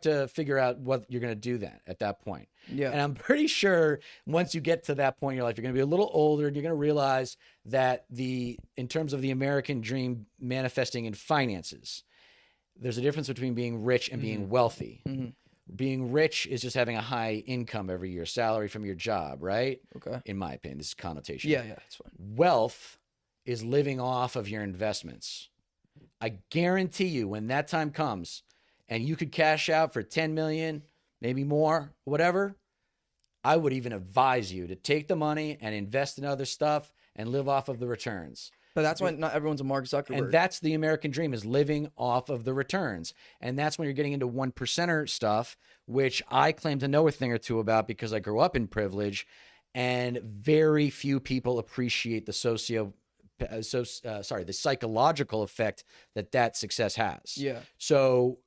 to figure out what you're going to do then at that point. Yeah. And I'm pretty sure once you get to that point in your life, you're going to be a little older and you're going to realize that in terms of the American dream manifesting in finances, there's a difference between being rich and being wealthy. Being rich is just having a high income every year, salary from your job, right? Okay. In my opinion, this is connotation. Yeah, that's fine. Wealth is living off of your investments. I guarantee you when that time comes and you could cash out for 10 million, maybe more, whatever, I would even advise you to take the money and invest in other stuff and live off of the returns. But that's why not everyone's a Mark Zuckerberg. And that's the American dream, is living off of the returns. And that's when you're getting into 1%er stuff, which I claim to know a thing or two about because I grew up in privilege, and very few people appreciate the the psychological effect that success has. Yeah. So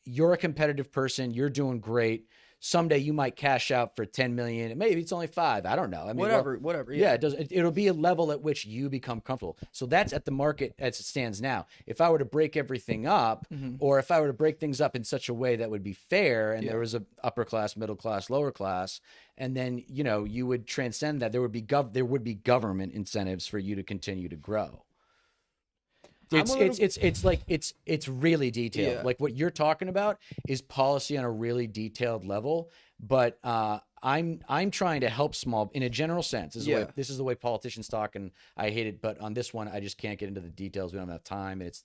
you're a competitive person. You're doing great. Someday you might cash out for 10 million. Maybe it's only 5. I don't know. I mean, whatever. Yeah, it does. It'll be a level at which you become comfortable. So that's at the market as it stands now. If I were to break everything up, or if I were to break things up in such a way that would be fair, and there was a upper class, middle class, lower class, and then you would transcend that. There would be government incentives for you to continue to grow. It's really detailed. Yeah. Like what you're talking about is policy on a really detailed level. But I'm trying to help small in a general sense. This is the way politicians talk, and I hate it. But on this one, I just can't get into the details. We don't have time, and it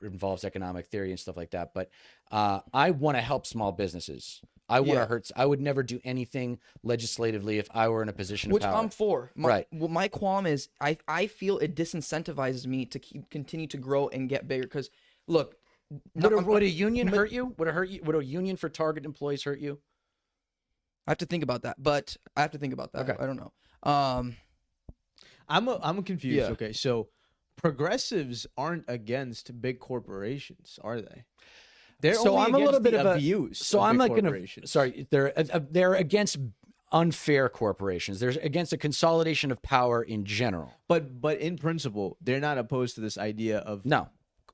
involves economic theory and stuff like that. But I want to help small businesses. I want to hurt. I would never do anything legislatively if I were in a position of power. Which I'm for. Right. Well, my qualm is I feel it disincentivizes me to continue to grow and get bigger. Because look, would a union hurt you? Would it hurt you? Would a union for Target employees hurt you? I have to think about that. Okay. I don't know. I'm confused. Yeah. Okay, so progressives aren't against big corporations, are they? They're only I'm a little bit of abuse. So I'm like they're against unfair corporations. They're against a consolidation of power in general. But in principle, they're not opposed to this idea of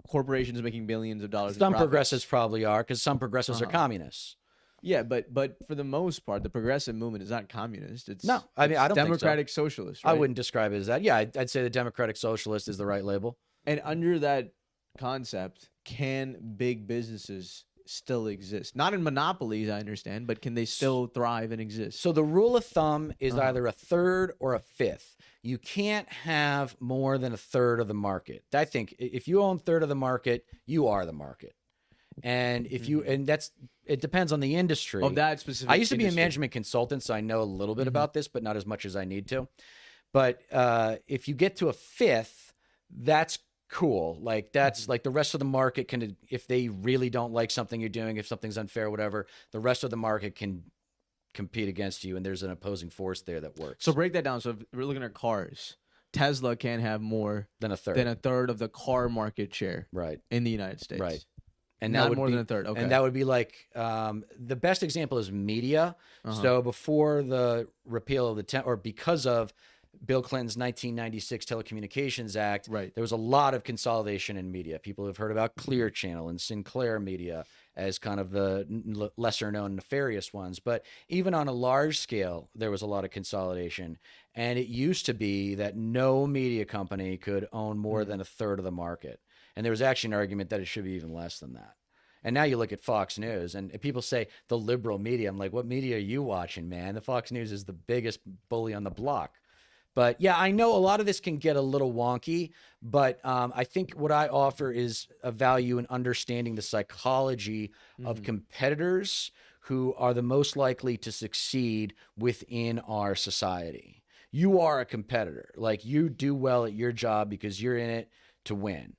corporations making billions of dollars. Some progressives probably are, because some progressives are communists. Yeah, but for the most part, the progressive movement is not communist. It's I don't democratic think so. Socialist. Right? I wouldn't describe it as that. Yeah, I'd say the democratic socialist is the right label. And under that concept, can big businesses still exist? Not in monopolies, I understand, but can they still thrive and exist? So the rule of thumb is either a third or a fifth. You can't have more than a third of the market. I think if you own a third of the market, you are the market. And if you, it depends on the industry. Of that specific I used to be a industry. management consultant, so I know a little bit about this, but not as much as I need to. But if you get to a fifth, that's cool. Like that's like the rest of the market can, if they really don't like something you're doing, if something's unfair, whatever, the rest of the market can compete against you, and there's an opposing force there that works. So break that down. So if we're looking at cars, Tesla can't have more than a third of the car market share, right, in the United States, right. And not that would more be, than a third. Okay. And that would be like the best example is media. So before the repeal of or because of Bill Clinton's 1996 Telecommunications Act, right, there was a lot of consolidation in media. People have heard about Clear Channel and Sinclair Media as kind of the lesser known nefarious ones. But even on a large scale, there was a lot of consolidation. And it used to be that no media company could own more than a third of the market. And there was actually an argument that it should be even less than that. And now you look at Fox News, and people say the liberal media. I'm like, what media are you watching, man? The Fox News is the biggest bully on the block. But yeah, I know a lot of this can get a little wonky, but I think what I offer is a value in understanding the psychology of competitors who are the most likely to succeed within our society. You are a competitor. Like, you do well at your job because you're in it to win.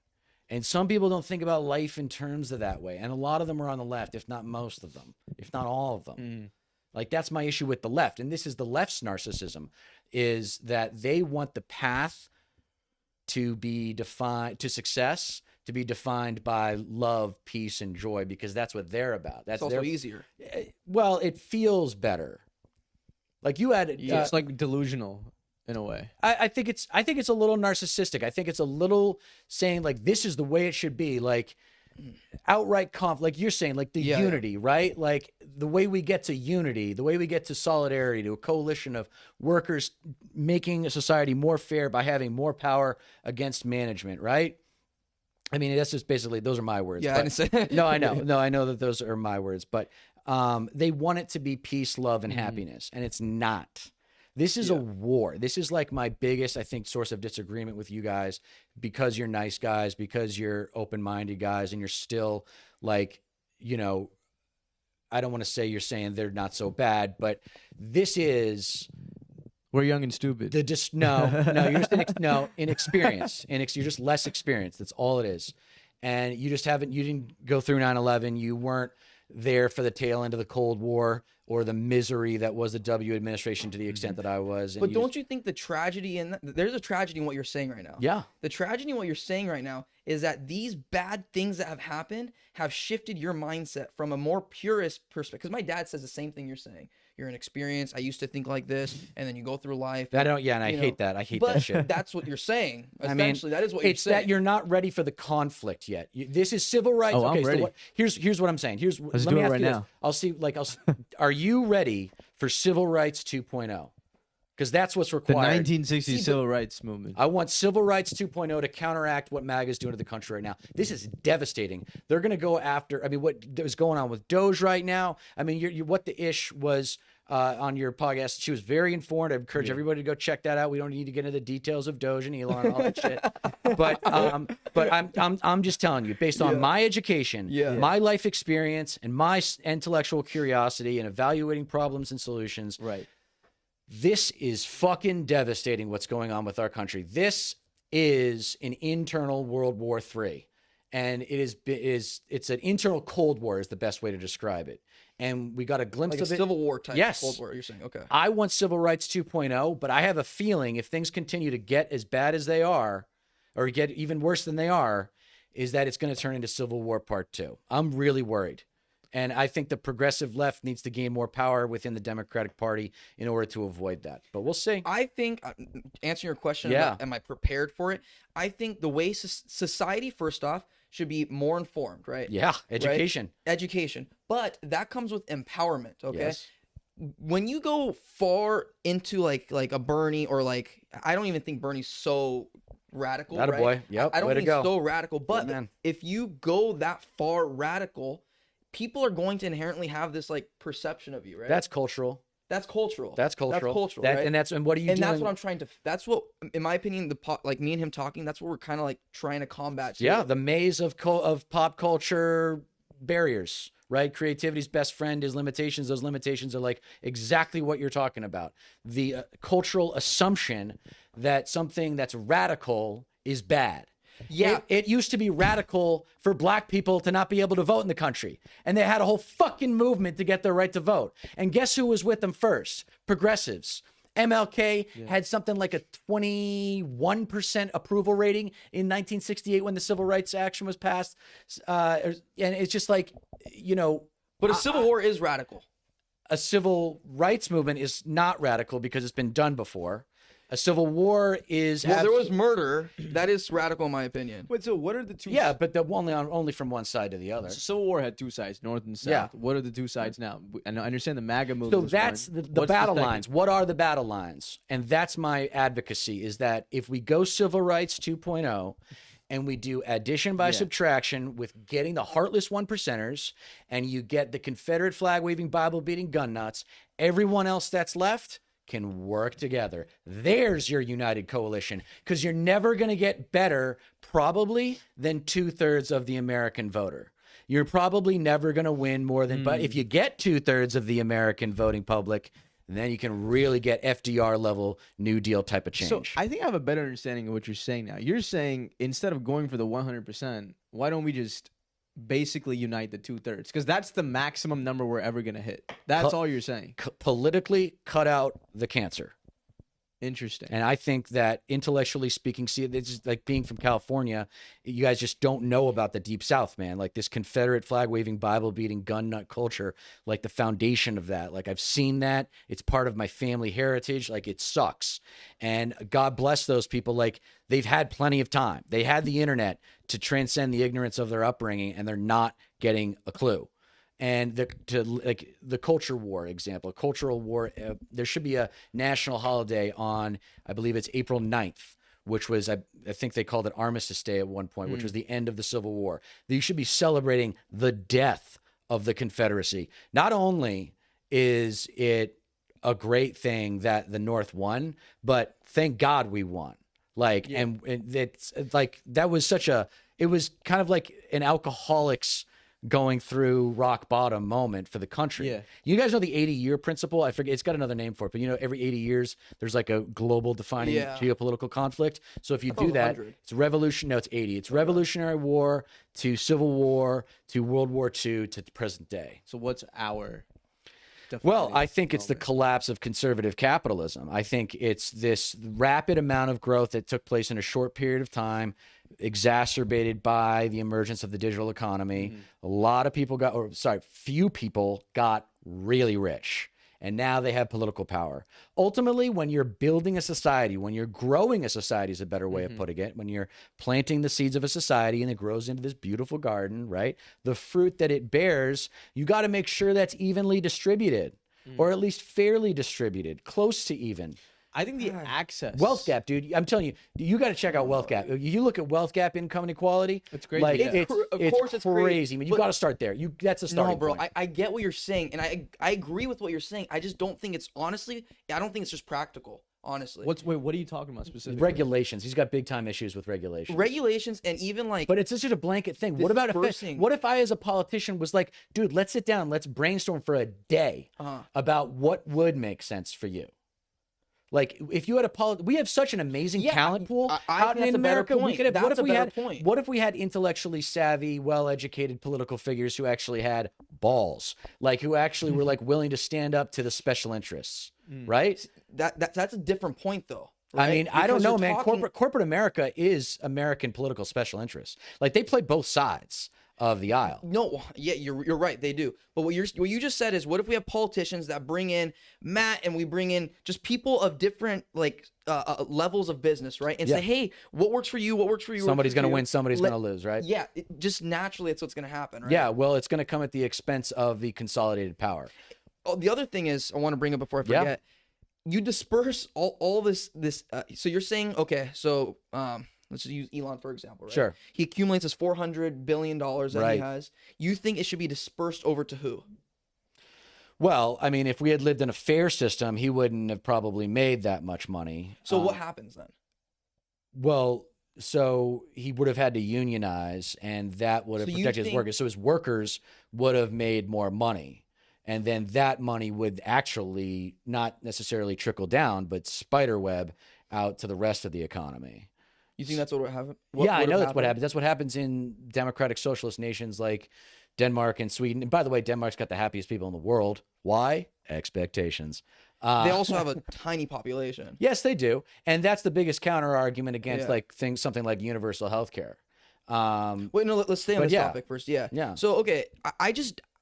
And some people don't think about life in terms of that way. And a lot of them are on the left, if not most of them, if not all of them. Like, that's my issue with the left. And this is the left's narcissism, is that they want the path to be defined, to success, to be defined by love, peace, and joy, because that's what they're about. That's also easier. Well, it feels better. Like you had... it's like delusional. in a way. I think it's a little narcissistic. I think it's a little saying like this is the way it should be, like outright like you're saying, like the unity, right? Like the way we get to unity, the way we get to solidarity, to a coalition of workers making a society more fair by having more power against management, right? I mean, that's just basically, those are my words. Yeah, I didn't say no, I know. No, I know that those are my words, but they want it to be peace, love, and happiness, and it's not. This is a war. This is like my biggest, I think, source of disagreement with you guys, because you're nice guys, because you're open-minded guys, and you're still like, you know, I don't want to say you're saying they're not so bad, but this is... We're young and stupid. You're just inexperienced. You're just less experienced. That's all it is. And you just you didn't go through 9/11. You weren't there for the tail end of the Cold War or the misery that was the W administration to the extent that I was. But don't you think the tragedy there's a tragedy in what you're saying right now? Yeah. The tragedy in what you're saying right now is that these bad things that have happened have shifted your mindset from a more purist perspective. Because my dad says the same thing you're saying. You're inexperienced. I used to think like this, and then you go through life. I hate that. I hate that shit. That's what you're saying. Essentially, that is what you're saying. It's that you're not ready for the conflict yet. This is civil rights. Oh, I'm ready. Here's what I'm saying. Let's do it right now. I'll see. Are you ready for civil rights 2.0? Because that's what's required. The 1960s civil rights movement. I want civil rights 2.0 to counteract what MAGA is doing to the country right now. This is devastating. They're going to go after, I mean, what is going on with Doge right now. I mean, what the ish was on your podcast. She was very informed. I encourage everybody to go check that out. We don't need to get into the details of Doge and Elon and all that shit. But I'm just telling you, based on my education, my life experience, and my intellectual curiosity and evaluating problems and solutions. Right. This is fucking devastating what's going on with our country. This is an internal World War III. And it's an internal Cold War is the best way to describe it. And we got a glimpse like of a it. Civil War type Yes. Cold War, you're saying. Okay. I want civil rights 2.0, but I have a feeling if things continue to get as bad as they are, or get even worse than they are, is that it's going to turn into Civil War Part 2. I'm really worried. And I think the progressive left needs to gain more power within the Democratic Party in order to avoid that. But we'll see. I think, answering your question about am I prepared for it, I think the way society, first off, should be more informed, right? Yeah, education. Right? Education. But that comes with empowerment, okay? Yes. When you go far into like a Bernie, or like, I don't even think Bernie's so radical, Atta right? boy. Yep. I don't Way think to go. so radical, but man. if you go that far radical, people are going to inherently have this like perception of you, right? That's cultural. That's cultural. That's cultural. That's cultural, right? And what are you doing? And that's what I'm trying to. That's what, in my opinion, like me and him talking. That's what we're kind of like trying to combat. Too. Yeah, the maze of pop culture barriers, right? Creativity's best friend is limitations. Those limitations are like exactly what you're talking about. The cultural assumption that something that's radical is bad. Yeah, it used to be radical for black people to not be able to vote in the country. And they had a whole fucking movement to get their right to vote. And guess who was with them first? Progressives. MLK had something like a 21% approval rating in 1968 when the Civil Rights Action was passed. And it's just like, you know. But a civil war is radical. A civil rights movement is not radical because it's been done before. A civil war is... Well, there was murder. That is radical, in my opinion. Wait, so what are the two... Yeah, but only from one side to the other. Civil War had two sides, North and South. Yeah. What are the two sides now? And I understand the MAGA movement. So that's the battle lines. What are the battle lines? And that's my advocacy, is that if we go civil rights 2.0 and we do addition by subtraction with getting the heartless one percenters, and you get the Confederate flag waving, Bible beating gun nuts, everyone else that's left can work together. There's your united coalition, because you're never going to get better probably than 2/3 of the American voter. You're probably never going to win more than, but if you get 2/3 of the American voting public, then you can really get FDR level New Deal type of change. So I think I have a better understanding of what you're saying now. You're saying instead of going for the 100%, why don't we just basically unite the 2/3? Because that's the maximum number we're ever going to hit. That's all you're saying. Politically cut out the cancer. Interesting. And I think that intellectually speaking, see, it's just like being from California, you guys just don't know about the Deep South, man. Like this Confederate flag waving, Bible beating, gun nut culture, like the foundation of that. Like I've seen that. It's part of my family heritage. Like it sucks. And God bless those people. Like they've had plenty of time. They had the internet to transcend the ignorance of their upbringing, and they're not getting a clue. And the culture war example, cultural war, there should be a national holiday on, I believe it's April 9th, which was, I think they called it Armistice Day at one point, which was the end of the Civil War. You should be celebrating the death of the Confederacy. Not only is it a great thing that the North won, but thank God we won. Like, and it's like, that was it was kind of like an alcoholic's going through rock bottom moment for the country. Yeah. You guys know the 80-year principle? I forget, it's got another name for it, but every 80 years there's like a global defining geopolitical conflict. So if you do that, 100. It's revolution. No, it's 80. It's Revolutionary War to Civil War to World War II to the present day. So what's our Well, I think it's the collapse of conservative capitalism. I think it's this rapid amount of growth that took place in a short period of time, exacerbated by the emergence of the digital economy. A lot of people few people got really rich, and now they have political power. Ultimately, when you're building a society, when you're growing a society is a better way of putting it, when you're planting the seeds of a society and it grows into this beautiful garden, right? The fruit that it bears, you got to make sure that's evenly distributed, or at least fairly distributed, close to even. I think the access wealth gap, dude. I'm telling you, you got to check out wealth gap. You look at wealth gap, income inequality. It's crazy. Like it's crazy. I mean, you got to start there. That's a starting point. No, bro. I get what you're saying, and I agree with what you're saying. I just don't think it's I don't think it's just practical. Honestly, what are you talking about specifically? Regulations. He's got big time issues with regulations. And even like, but it's just a blanket thing. What about what if I, as a politician, was like, dude, let's sit down, let's brainstorm for a day about what would make sense for you. Like, if you had we have such an amazing talent pool out in America. We could have. What if we had intellectually savvy, well-educated political figures who actually had balls, like who actually were like willing to stand up to the special interests, right? That's a different point, though. Right? I mean, I don't know, man. Corporate America is American political special interests. Like, they play both sides of the aisle. No, yeah, you're right. They do. But what you just said is, what if we have politicians that bring in Matt, and we bring in just people of different levels of business, right? And say, hey, what works for you? What works for you? Somebody's going to win. Somebody's going to lose, right? Yeah, just naturally, that's what's going to happen, right? Yeah, well, it's going to come at the expense of the consolidated power. Oh, the other thing is, I want to bring up before I forget. Yeah. You disperse all this. So you're saying, okay, so let's just use Elon for example, right? Sure. He accumulates his $400 billion that he has. You think it should be dispersed over to who? Well, I mean, if we had lived in a fair system, he wouldn't have probably made that much money. So what happens then? Well, so he would have had to unionize, and that would have protected his workers. So his workers would have made more money. And then that money would actually not necessarily trickle down, but spiderweb out to the rest of the economy. You think that's what would happen? Yeah, I know that's what happens. That's what happens in democratic socialist nations like Denmark and Sweden. And by the way, Denmark's got the happiest people in the world. Why? Expectations. They also have a tiny population. Yes, they do. And that's the biggest counter argument against something like universal health care. Wait, no, let's stay on this topic first. Yeah. So, okay,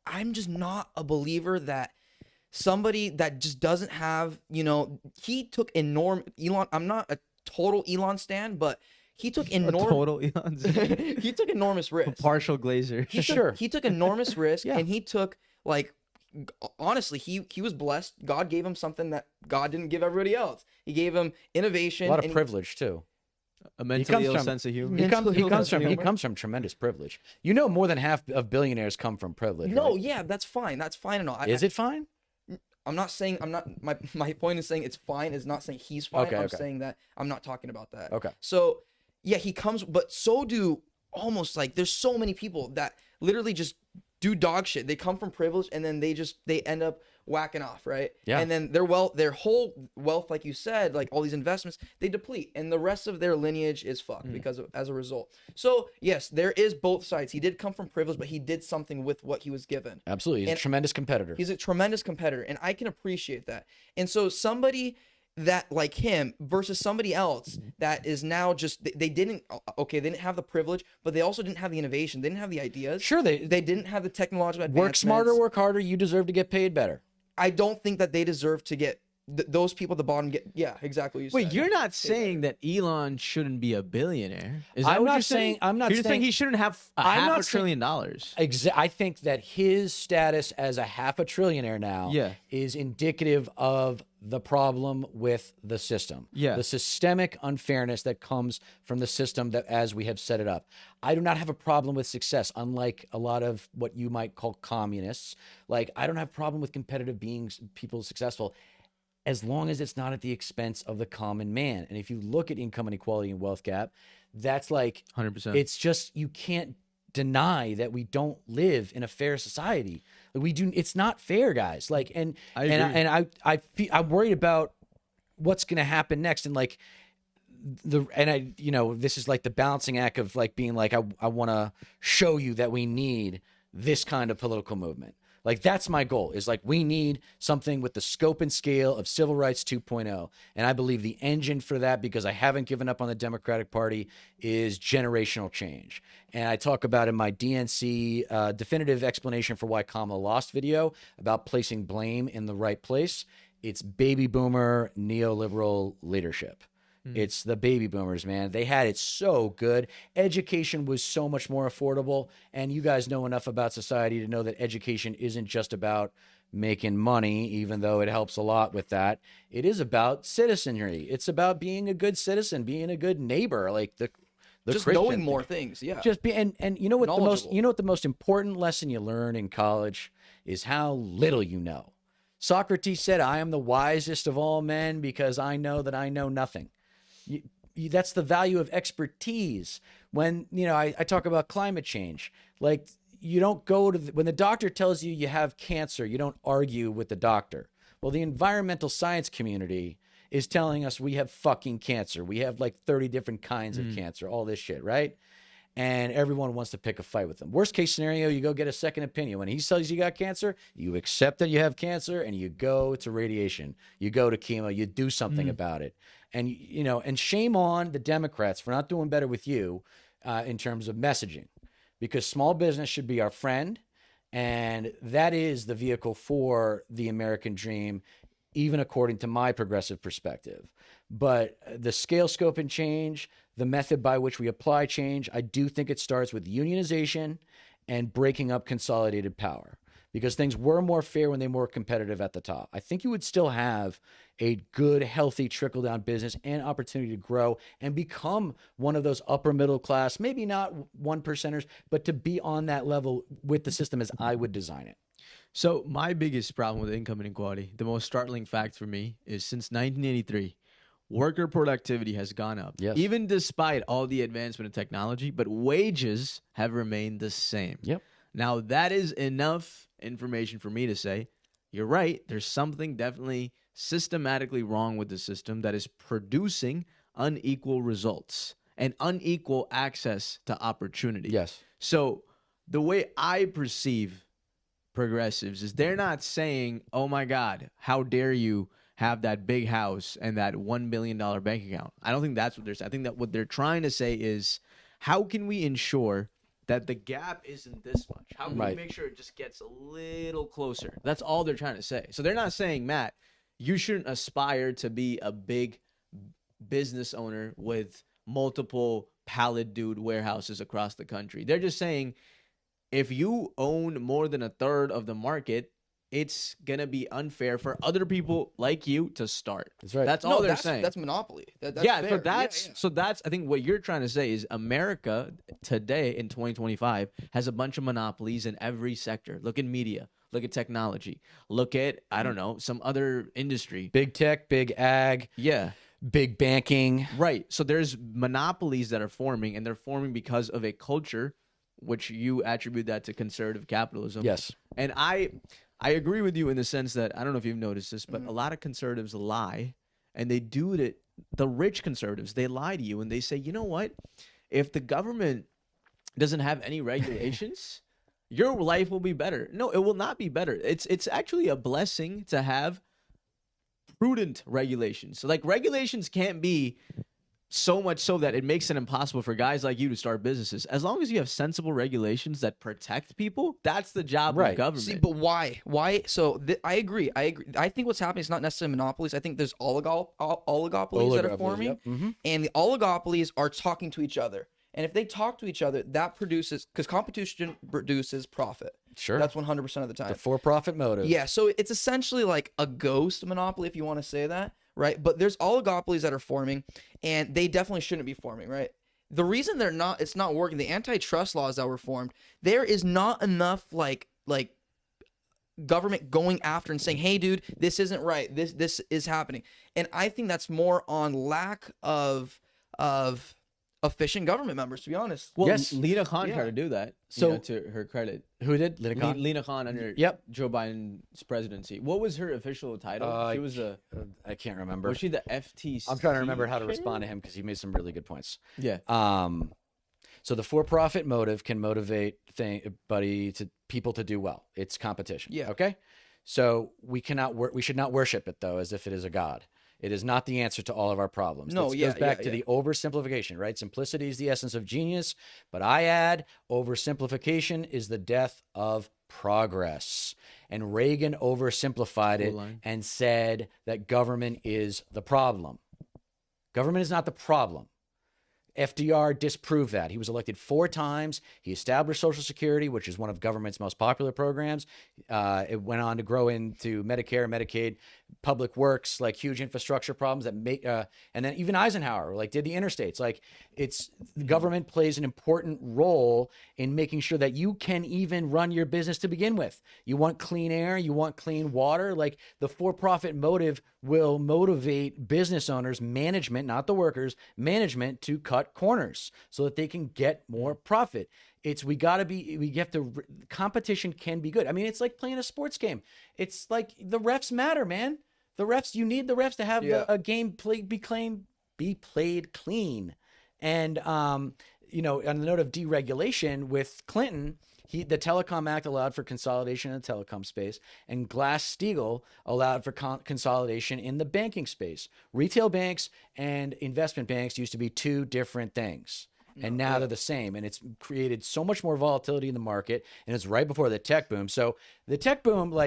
I'm just not a believer that somebody that just doesn't have, he took Elon, I'm not a total Elon stan, but he took total Elon he took enormous risk. Partial Glazer. He took enormous risk, and he took, like, honestly, he was blessed. God gave him something that God didn't give everybody else. He gave him innovation. A lot of privilege too. A mentally ill sense of humor. He comes from tremendous privilege. More than half of billionaires come from privilege. No, right? Yeah, that's fine. That's fine and all. Is it fine? I'm not saying my point is saying it's fine is not saying he's fine. I'm saying that I'm not talking about that. Okay. So yeah, he comes, but so do almost, like, there's so many people that literally just do dog shit. They come from privilege, and then they end up whacking off, right? Yeah. And then their whole wealth, like you said, like all these investments, they deplete, and the rest of their lineage is fucked as a result. So yes, there is both sides. He did come from privilege, but he did something with what he was given. Absolutely. He's a tremendous competitor. He's a tremendous competitor, and I can appreciate that. And so somebody that like him versus somebody else that is now just they didn't have the privilege, but they also didn't have the innovation, they didn't have the ideas. Sure, they didn't have the technological advancements. Work smarter, work harder. You deserve to get paid better. I don't think that they deserve to get those people at the bottom get. Yeah, exactly. What you Wait, said. you're not saying that Elon shouldn't be a billionaire? Is that I'm what not you're saying? I'm not You're saying he shouldn't have half a trillion dollars. I think that his status as a half a trillionaire now is indicative of the problem with the system. Yeah. The systemic unfairness that comes from the system that as we have set it up. I do not have a problem with success, unlike a lot of what you might call communists. Like, I don't have a problem with competitive people successful, as long as it's not at the expense of the common man. And if you look at income inequality and wealth gap, that's like 100%. It's just, you can't deny that we don't live in a fair society. We do. It's not fair, guys. Like, I'm worried about what's going to happen next. And like this is like the balancing act of like being like, I want to show you that we need this kind of political movement. Like, that's my goal, is like, we need something with the scope and scale of civil rights 2.0. And I believe the engine for that, because I haven't given up on the Democratic Party, is generational change. And I talk about in my DNC definitive explanation for why Kamala lost video about placing blame in the right place. It's baby boomer neoliberal leadership. It's the baby boomers, man. They had it so good. Education was so much more affordable. And you guys know enough about society to know that education isn't just about making money, even though it helps a lot with that. It is about citizenry. It's about being a good citizen, being a good neighbor, like the just Christian knowing more things. Yeah. Just be, and you know what the most important lesson you learn in college is how little you know. Socrates said, "I am the wisest of all men because I know that I know nothing." That's the value of expertise. When, I talk about climate change, like, you don't go to, when the doctor tells you you have cancer, you don't argue with the doctor. Well, the environmental science community is telling us we have fucking cancer. We have like 30 different kinds of cancer, all this shit, right? And everyone wants to pick a fight with them. Worst case scenario, you go get a second opinion. When he tells you got cancer, you accept that you have cancer and you go to radiation. You go to chemo. You do something about it. And, and shame on the Democrats for not doing better with you in terms of messaging, because small business should be our friend. And that is the vehicle for the American dream, even according to my progressive perspective. But the scale, scope, and change, the method by which we apply change, I do think it starts with unionization and breaking up consolidated power, because things were more fair when they were more competitive at the top. I think you would still have a good, healthy trickle-down business and opportunity to grow and become one of those upper middle class, maybe not 1%ers, but to be on that level with the system as I would design it. So my biggest problem with income inequality, the most startling fact for me, is since 1983, worker productivity has gone up, even despite all the advancement in technology, but wages have remained the same. Yep. Now, that is enough information for me to say, you're right, there's something definitely systematically wrong with the system that is producing unequal results and unequal access to opportunity. Yes. So the way I perceive progressives is they're not saying, oh my God, how dare you have that big house and that $1 billion bank account. I don't think that's what they're saying. I think that what they're trying to say is, how can we ensure that the gap isn't this much? How can we make sure it just gets a little closer? That's all they're trying to say. So they're not saying, Matt, you shouldn't aspire to be a big business owner with multiple pallet dude warehouses across the country. They're just saying, if you own more than a third of the market, it's going to be unfair for other people like you to start. That's right. That's all they're saying. That's monopoly. That's yeah, fair. So that's I think what you're trying to say is America today in 2025 has a bunch of monopolies in every sector. Look at media. Look at technology. Look at, I don't know, some other industry. Big tech, big ag. Yeah. Big banking. Right. So there's monopolies that are forming, and they're forming because of a culture, which you attribute that to conservative capitalism. Yes. And I agree with you in the sense that, I don't know if you've noticed this, but a lot of conservatives lie, and they do it. The rich conservatives, they lie to you, and they say, you know what? If the government doesn't have any regulations, your life will be better. No, it will not be better. It's actually a blessing to have prudent regulations. So like regulations can't be so much so that it makes it impossible for guys like you to start businesses. As long as you have sensible regulations that protect people, that's the job of government. See, but why? Why? So I agree. I think what's happening is not necessarily monopolies. I think there's oligopolies that are forming, and the oligopolies are talking to each other. And if they talk to each other, that produces, because competition produces profit. Sure. That's 100% of the time. The for-profit motive. Yeah, so it's essentially like a ghost monopoly, if you want to say that, right? But there's oligopolies that are forming, and they definitely shouldn't be forming, right? The reason it's not working, the antitrust laws that were formed, there is not enough like government going after and saying, hey, dude, this isn't right. This is happening. And I think that's more on lack of efficient government members, to be honest. Well, yes. Lena Khan tried to do that. So to her credit, who did? Lena Khan. Lena Khan under Joe Biden's presidency. What was her official title? She was I can't remember. Was she the FTC? I'm trying to remember how to respond to him because he made some really good points. Yeah. So the for-profit motive can motivate people to do well. It's competition. Yeah. Okay. So we should not worship it though as if it is a god. It is not the answer to all of our problems. No, This goes back to the oversimplification, right? Simplicity is the essence of genius, but I add oversimplification is the death of progress. And Reagan oversimplified it and said that government is the problem. Government is not the problem. FDR disproved that. He was elected 4 times. He established Social Security, which is one of government's most popular programs. It went on to grow into Medicare, Medicaid, public works, like huge infrastructure problems that make, and then even Eisenhower, like did the interstates. Like the government plays an important role in making sure that you can even run your business to begin with. You want clean air, you want clean water. Like the for-profit motive will motivate business owners, management, not the workers, management to cut corners so that they can get more profit. Competition can be good. I mean, it's like playing a sports game. It's like the refs matter, man. You need the refs to have a game be played clean. And, on the note of deregulation with Clinton, the Telecom Act allowed for consolidation in the telecom space, and Glass-Steagall allowed for consolidation in the banking space. Retail banks and investment banks used to be 2 different things. And now they're the same, and it's created so much more volatility in the market, and it's right before the tech boom. So the tech boom,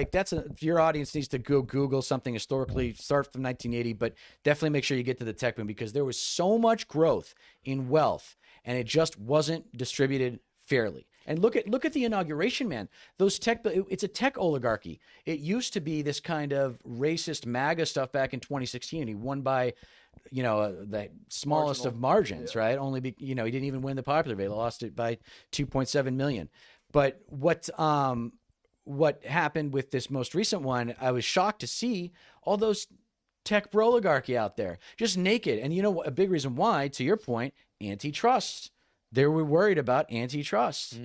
your audience needs to go Google something historically, start from 1980, but definitely make sure you get to the tech boom because there was so much growth in wealth, and it just wasn't distributed fairly. And look at the inauguration, man. It's a tech oligarchy. It used to be this kind of racist MAGA stuff back in 2016, and he won by the smallest of margins, right? Only he didn't even win the popular vote. He lost it by 2.7 million. But what happened with this most recent one, I was shocked to see all those tech oligarchy out there, just naked. And a big reason why, to your point, antitrust. They were worried about antitrust.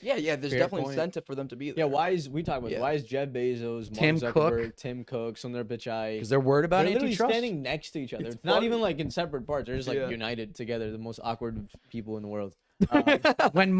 Yeah, there's definitely incentive for them to be there. Yeah, why is Jeff Bezos, Mark Zuckerberg, Tim Cook, Sundar Pichai? Because they're worried about antitrust. They're literally standing next to each other. It's not even like in separate parts. They're just like united together. The most awkward people in the world. When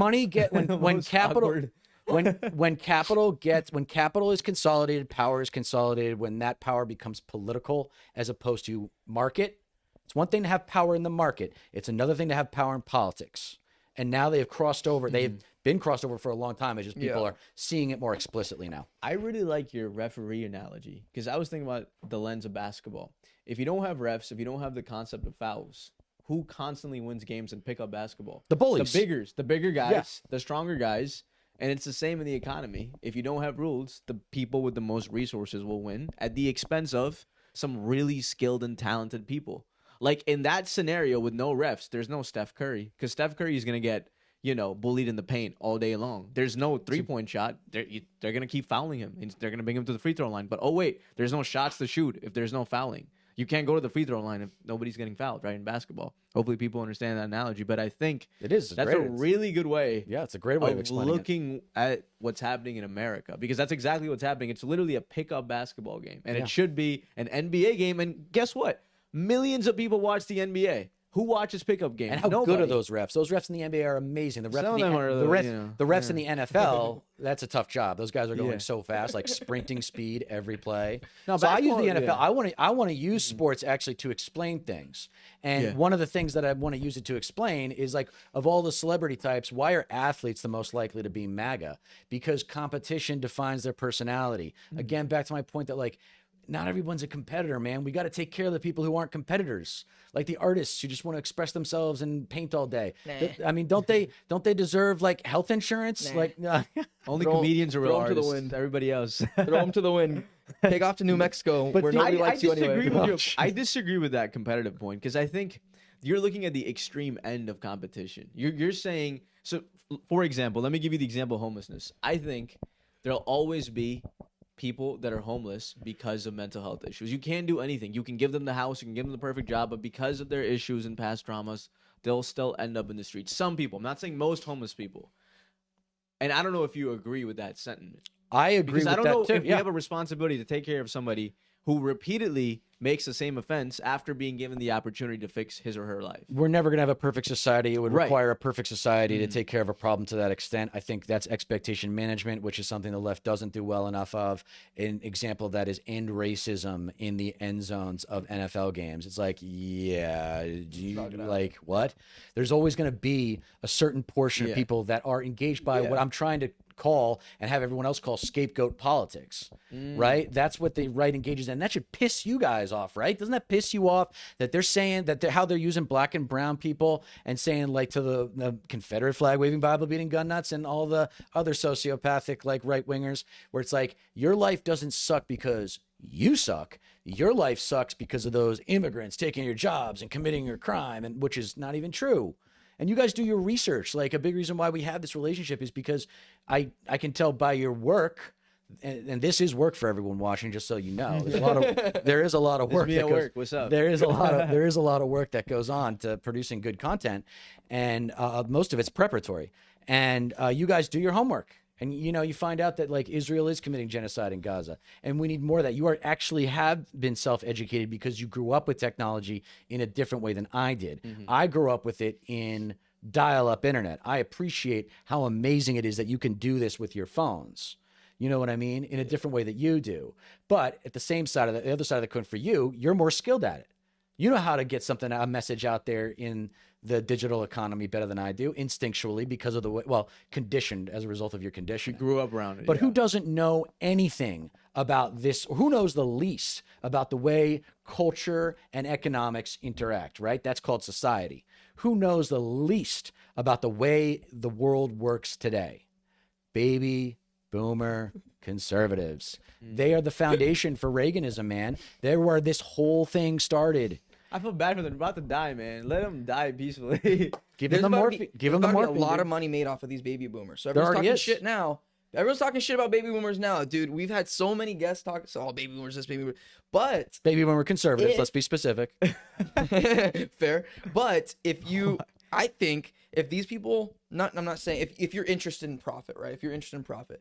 capital is consolidated, power is consolidated. When that power becomes political as opposed to market. It's one thing to have power in the market. It's another thing to have power in politics. And now they have crossed over. They've been crossed over for a long time. It's just people are seeing it more explicitly now. I really like your referee analogy because I was thinking about the lens of basketball. If you don't have refs, if you don't have the concept of fouls, who constantly wins games and pick up basketball? The bullies. The bigger guys, the stronger guys. And it's the same in the economy. If you don't have rules, the people with the most resources will win at the expense of some really skilled and talented people. Like in that scenario with no refs, there's no Steph Curry because Steph Curry is going to get, bullied in the paint all day long. There's no 3-point shot. They're going to keep fouling him. And they're going to bring him to the free throw line. But, oh, wait, there's no shots to shoot if there's no fouling. You can't go to the free throw line if nobody's getting fouled, right, in basketball. Hopefully people understand that analogy. But I think that's a really good way. Yeah, it's a great way of explaining looking at what's happening in America because that's exactly what's happening. It's literally a pickup basketball game. And it should be an NBA game. And guess what? Millions of people watch the NBA. Who watches pickup games? And how Nobody. good are those refs? Those refs in the NBA are amazing. The refs, Some in of the, them are, the, refs, you know, the refs in the NFL, that's a tough job. Those guys are going Yeah. so fast, like sprinting speed every play. No, so I use the basketball, NFL. yeah. I want to use sports actually to explain things. And one of the things that I want to use it to explain is like, of all the celebrity types, why are athletes the most likely to be MAGA? Because competition defines their personality. Again, back to my point that like, not everyone's a competitor, man. We got to take care of the people who aren't competitors, like the artists who just want to express themselves and paint all day. Nah. I mean, don't they deserve like health insurance? Nah. Like, Only Throw- comedians are real throw 'em to the artists. wind. Everybody else. Throw them to the wind. Take off to New Mexico, where nobody likes you anyway. I disagree with that competitive point because I think you're looking at the extreme end of competition. You're saying so. For example, let me give you the example of homelessness. I think there'll always be people that are homeless because of mental health issues. You can't do anything. You can give them the house, you can give them the perfect job, but because of their issues and past traumas, they'll still end up in the streets. Some people. I'm not saying most homeless people. And I don't know if you agree with that sentiment. I agree Because with I don't that know too. if we have a responsibility to take care of somebody who repeatedly makes the same offense after being given the opportunity to fix his or her life. We're never going to have a perfect society. It would Right. require a perfect society to take care of a problem to that extent. I think that's expectation management, which is something the left doesn't do well enough of. An example of that is end racism in the end zones of NFL games. It's like, yeah, like what? There's always going to be a certain portion of people that are engaged by what I'm trying to call and have everyone else call scapegoat politics, right? That's what the right engages in. That should piss you guys off, right? Doesn't that piss you off that they're saying that how they're using black and brown people and saying like to the Confederate flag waving, Bible beating gun nuts and all the other sociopathic like right wingers, where it's like your life doesn't suck because you suck. Your life sucks because of those immigrants taking your jobs and committing your crime, and which is not even true. And you guys do your research. Like a big reason why we have this relationship is because I can tell by your work, and this is work for everyone watching, just so you know. There is a lot of work. Me at work. What's up? There is a lot of work that goes on to producing good content, and most of it's preparatory. And you guys do your homework. And, you know, you find out that, like, Israel is committing genocide in Gaza. And we need more of that. You have been self-educated because you grew up with technology in a different way than I did. I grew up with it in dial-up internet. I appreciate how amazing it is that you can do this with your phones. You know what I mean? In a different way that you do. But at the same side of the other side of the coin for you, you're more skilled at it. You know how to get a message out there in the digital economy better than I do, instinctually, because of the way, conditioned as a result of your condition. You grew up around it. But who doesn't know anything about this? Who knows the least about the way culture and economics interact, right? That's called society. Who knows the least about the way the world works today? Baby boomer conservatives. They are the foundation for Reaganism, man. They're where this whole thing started. I feel bad for them. They're about to die, man. Let them die peacefully. Give them the morphine. Give them the morphine. A lot dude. of money made off of these baby boomers. So There everyone's already talking is. shit now. Everyone's talking shit about baby boomers now, dude. We've had so many guests talk. So, baby boomers, this baby boomer. But Baby boomer conservatives. Let's be specific. fair. But I think if these people, I'm not saying if you're interested in profit, right? If you're interested in profit,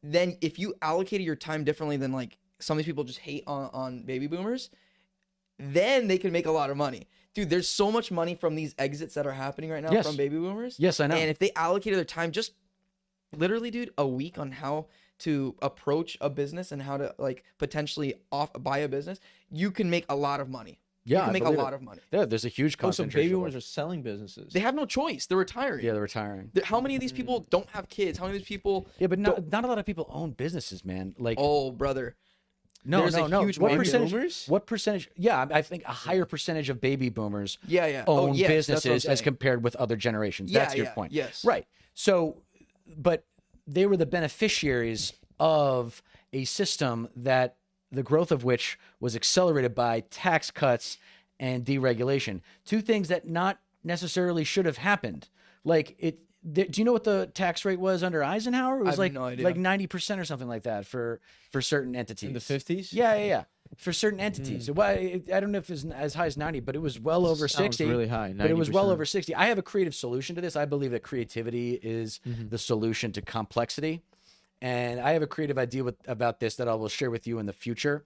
then if you allocated your time differently than like some of these people just hate on baby boomers, then they can make a lot of money. Dude, there's so much money from these exits that are happening right now Yes. from baby boomers. Yes, I know. And if they allocated their time just literally, dude, a week on how to approach a business and how to like potentially buy a business, you can make a lot of money. Yeah, you can I make a believe lot it. of money. Yeah, there's a huge Oh, so concentration. baby of boomers are selling businesses. They have no choice. They're retiring. Yeah, they're retiring. How many of these people don't have kids? How many of these people? Yeah, but not a lot of people own businesses, man. Like, Oh, brother. no. Huge What baby percentage? boomers? What percentage? Yeah, I think a higher percentage of baby boomers Yeah. own yes, that's what I'm businesses as saying. compared with other generations. That's your point. Yes. Right. So, but they were the beneficiaries of a system that the growth of which was accelerated by tax cuts and deregulation. Two things that not necessarily should have happened. Like do you know what the tax rate was under Eisenhower? It was I have no idea. like 90% or something like that for certain entities. in the 50s? Yeah. For certain entities. I don't know if it's as high as 90, but it was well over Sounds 60. really high, But it was well 90%. over 60. I have a creative solution to this. I believe that creativity is the solution to complexity. And I have a creative idea about this that I will share with you in the future.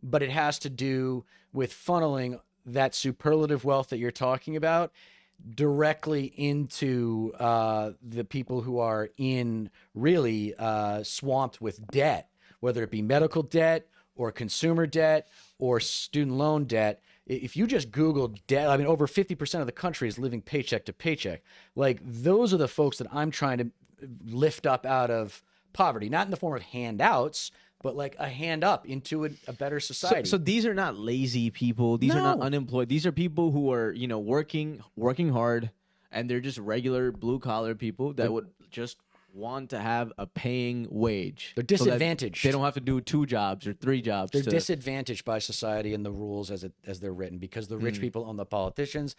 But it has to do with funneling that superlative wealth that you're talking about directly into the people who are in really swamped with debt, whether it be medical debt or consumer debt or student loan debt. If you just Google debt, I mean, over 50% of the country is living paycheck to paycheck. Like, those are the folks that I'm trying to lift up out of poverty, not in the form of handouts, but like a hand up into a better society. So these are not lazy people. These are not unemployed. These are people who are, working hard, and they're just regular blue collar people that would just want to have a paying wage. They're disadvantaged. So they don't have to do 2 jobs or 3 jobs. They're disadvantaged by society and the rules as they're written, because the rich people own the politicians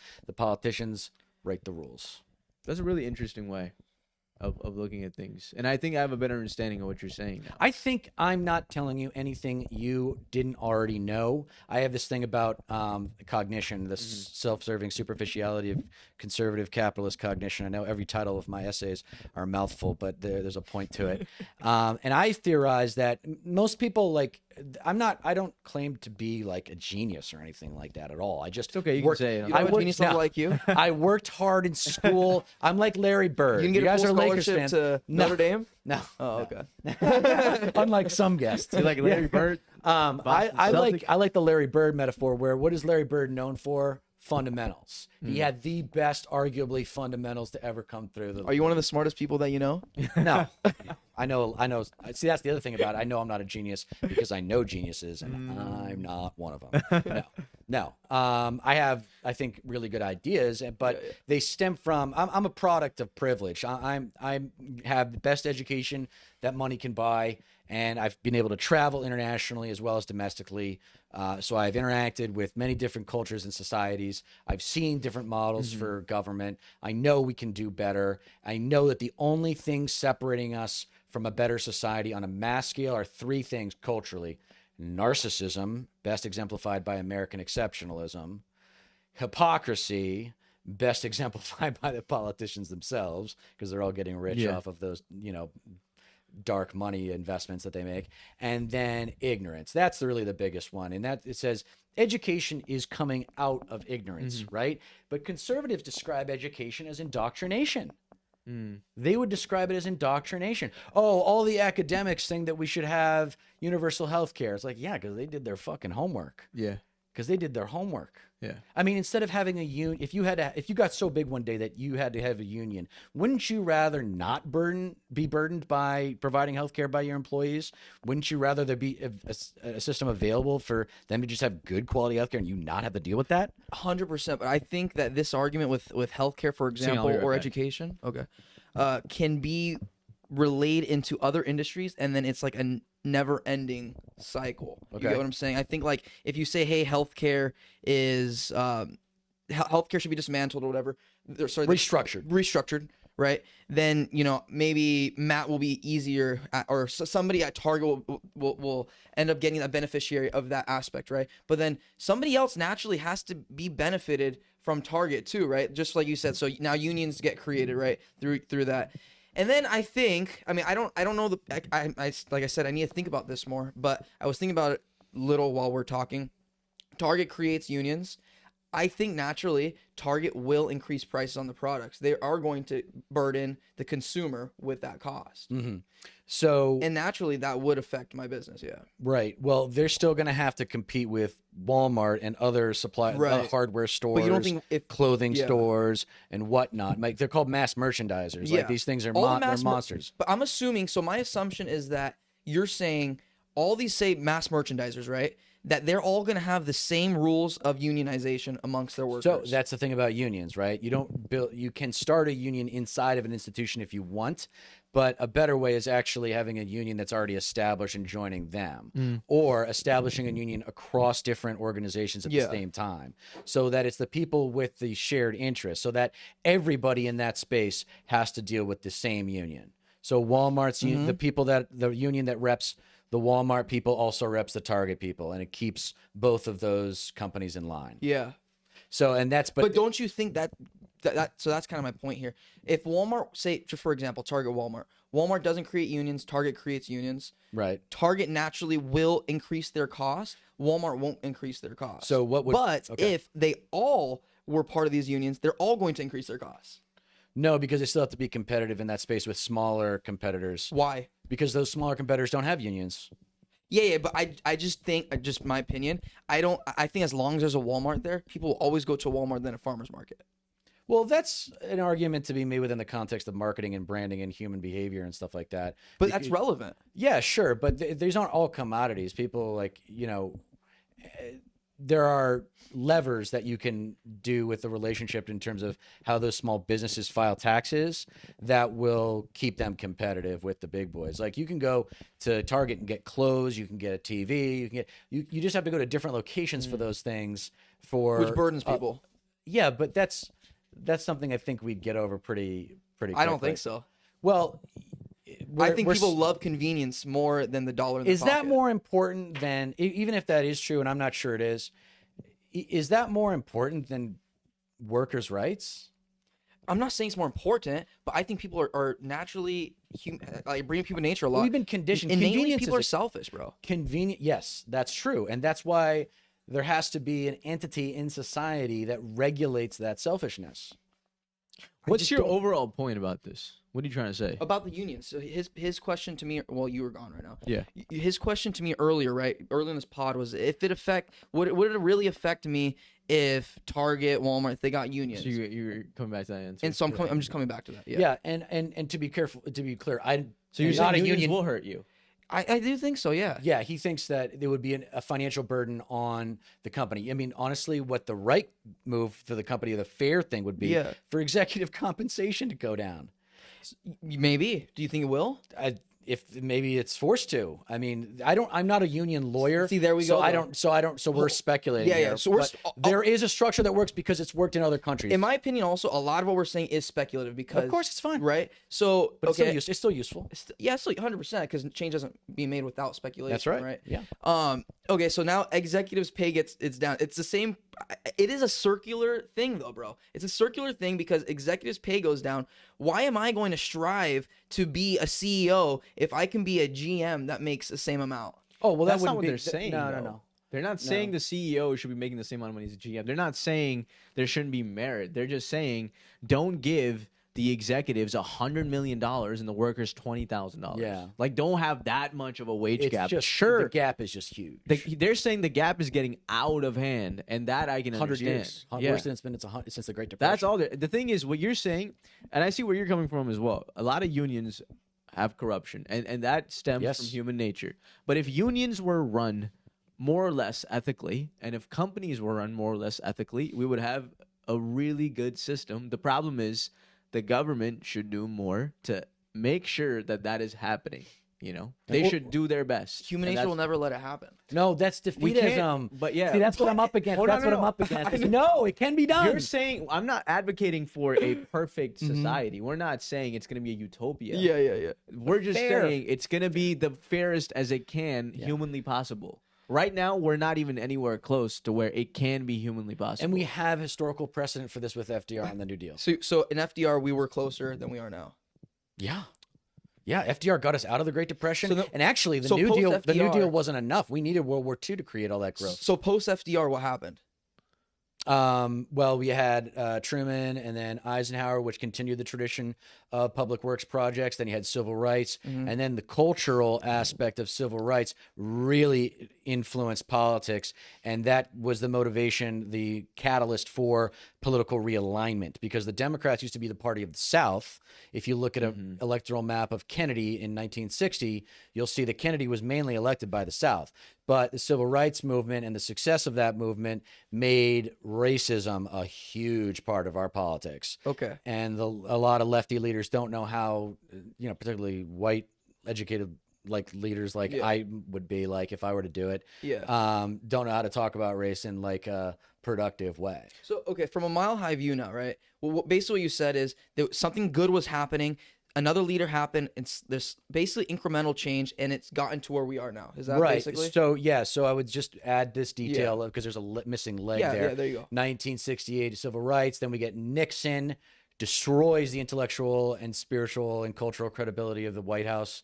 write the rules. That's a really interesting way of looking at things. And I think I have a better understanding of what you're saying now. I think I'm not telling you anything you didn't already know. I have this thing about cognition, the self-serving superficiality of conservative capitalist cognition. I know every title of my essays are a mouthful, but there's a point to it. And I theorize that most people, like, I don't claim to be like a genius or anything like that at all. I just, it's okay, you can say it. I genius like you. I worked hard in school. I'm like Larry Bird. You can get you guys a full are Lakers scholarship fans. to Notre Dame? No. Oh, okay. Unlike some guests. You like Larry Bird? I like the Larry Bird metaphor, where what is Larry Bird known for? Fundamentals. He had the best, arguably, fundamentals to ever come through. Are you one of the smartest people that you know? No. I know. See, that's the other thing about it. I know I'm not a genius because I know geniuses, and I'm not one of them. No. I have, I think, really good ideas, but they stem from. I'm a product of privilege. I have the best education that money can buy, and I've been able to travel internationally as well as domestically. So I've interacted with many different cultures and societies. I've seen different models for government. I know we can do better. I know that the only thing separating us from a better society on a mass scale are 3 things culturally: narcissism, best exemplified by American exceptionalism; hypocrisy, best exemplified by the politicians themselves, because they're all getting rich off of those, dark money investments that they make; and then ignorance. That's really the biggest one. And that it says education is coming out of ignorance, right? But conservatives describe education as indoctrination. They would describe it as indoctrination. Oh, all the academics think that we should have universal health care. It's like, yeah, because they did their fucking homework. Yeah. Because they did their homework. Yeah. I mean, instead of having a union, if you got so big one day that you had to have a union, wouldn't you rather not be burdened by providing health care by your employees? Wouldn't you rather there be a system available for them to just have good quality health care and you not have to deal with that? 100%. But I think that this argument with healthcare, for example, or education, can be relayed into other industries, and then it's like a never-ending cycle. You get what I'm saying? I think, like, if you say, hey, healthcare is healthcare should be dismantled or whatever, restructured, right? Then, maybe Matt will be easier or somebody at Target will end up getting a beneficiary of that aspect, right? But then somebody else naturally has to be benefited from Target too, right? Just like you said. So now unions get created, right? Through that. And then I think, I don't know I like I said, I need to think about this more, but I was thinking about it little while we're talking. Target creates unions. I think naturally Target will increase prices on the products. They are going to burden the consumer with that cost. So, and naturally that would affect my business. Yeah. Right. Well, they're still going to have to compete with Walmart and other hardware stores, but you don't think clothing stores and whatnot. Like, they're called mass merchandisers. Like, these things are they're monsters. But I'm assuming, so my assumption is that you're saying all these, say, mass merchandisers, right? That they're all going to have the same rules of unionization amongst their workers. So that's the thing about unions, right? You can start a union inside of an institution if you want, but a better way is actually having a union that's already established and joining them, or establishing a union across different organizations at the same time, so that it's the people with the shared interests, so that everybody in that space has to deal with the same union. So Walmart's the union that reps the Walmart people also reps the Target people, and it keeps both of those companies in line. Yeah. So, and that's, but don't you think that So that's kind of my point here. If Walmart, say, just for example, Walmart doesn't create unions, Target creates unions. Right. Target naturally will increase their cost. Walmart won't increase their cost. So what would? But if they all were part of these unions, they're all going to increase their costs. No, because they still have to be competitive in that space with smaller competitors. Why? Because those smaller competitors don't have unions. Yeah, but I just think, just my opinion, I think as long as there's a Walmart there, people will always go to a Walmart than a farmer's market. Well, that's an argument to be made within the context of marketing and branding and human behavior and stuff like that. But that's relevant. Yeah, sure. But these aren't all commodities. People there are levers that you can do with the relationship in terms of how those small businesses file taxes that will keep them competitive with the big boys. Like you can go to Target and get clothes, you can get a TV, you just have to go to different locations for those things Which burdens people. Yeah, but that's something I think we'd get over pretty quickly. I don't think so. Well, I think people love convenience more than the dollar in the pocket. Is that more important than, even if that is true, and I'm not sure it is that more important than workers' rights? I'm not saying it's more important, but I think people are naturally bringing people nature a lot. We've been conditioned. Innately, people are selfish, bro. Yes, that's true. And that's why there has to be an entity in society that regulates that selfishness. What's your overall point about this? What are you trying to say? About the unions. So his question to me, well, you were gone right now. Yeah. His question to me earlier in this pod was, would it really affect me if Target, Walmart, if they got unions? So you're coming back to that answer. And so I'm just coming back to that. Yeah. Yeah, and to be clear, so you're saying unions will hurt you? I do think so, yeah. Yeah, he thinks that there would be a financial burden on the company. I mean, honestly, what the right move for the company, the fair thing would be for executive compensation to go down. Maybe. Do you think it will? If maybe it's forced to. I mean, I'm not a union lawyer. See, there we go. So we're speculating. Yeah. Here, so there is a structure that works because it's worked in other countries. In my opinion, also, a lot of what we're saying is speculative because, of course, it's fine, right? So, but it's still useful. Yeah, it's still 100% because change doesn't be made without speculation. That's right. Right. Yeah. Okay. So now executives' pay it's down. It's the same. It is a circular thing, though, bro. It's a circular thing because executives' pay goes down. Why am I going to strive to be a CEO if I can be a GM that makes the same amount? Oh, well, that's not what they're saying. No. They're not saying the CEO should be making the same amount of money as a GM. They're not saying there shouldn't be merit. They're just saying don't give the executives $100 million and the workers $20,000. Yeah, like don't have that much of a wage gap. The gap is just huge. They're saying the gap is getting out of hand, and that I can 100 understand. Years. Worse than it's been since the Great Depression. That's all. The thing is, what you're saying, and I see where you're coming from as well. A lot of unions have corruption, and that stems from human nature. But if unions were run more or less ethically, and if companies were run more or less ethically, we would have a really good system. The problem is, the government should do more to make sure that is happening. They should do their best. Human nature will never let it happen. No, that's defeatism. But yeah, see, that's what I'm up against. What I'm up against. No, it can be done. You're saying I'm not advocating for a perfect society. We're not saying it's going to be a utopia. Yeah. We're just saying it's going to be the fairest as it can, humanly possible. Right now, we're not even anywhere close to where it can be humanly possible. And we have historical precedent for this with FDR and the New Deal. So in FDR, we were closer than we are now. Yeah. Yeah, FDR got us out of the Great Depression. And actually, the New post-FDR Deal wasn't enough. We needed World War II to create all that growth. So post-FDR, what happened? Well, we had Truman and then Eisenhower, which continued the tradition of public works projects. Then you had civil rights. And then the cultural aspect of civil rights really influenced politics. And that was the motivation, the catalyst for political realignment, because the Democrats used to be the party of the South. If you look at an electoral map of Kennedy in 1960, you'll see that Kennedy was mainly elected by the South. But the civil rights movement and the success of that movement made racism a huge part of our politics. Okay. And a lot of lefty leaders don't know how, particularly white educated leaders like I would be like if I were to do it. Yeah. Don't know how to talk about race in a productive way. So, okay, from a mile high view now, right? Well, basically what you said is that something good was happening. another leader happened. It's this basically incremental change, and it's gotten to where we are now. Is that right? Basically? So I would just add this detail because there's a missing leg there. Yeah, there you go. 1968 civil rights. Then we get Nixon, destroys the intellectual and spiritual and cultural credibility of the White House.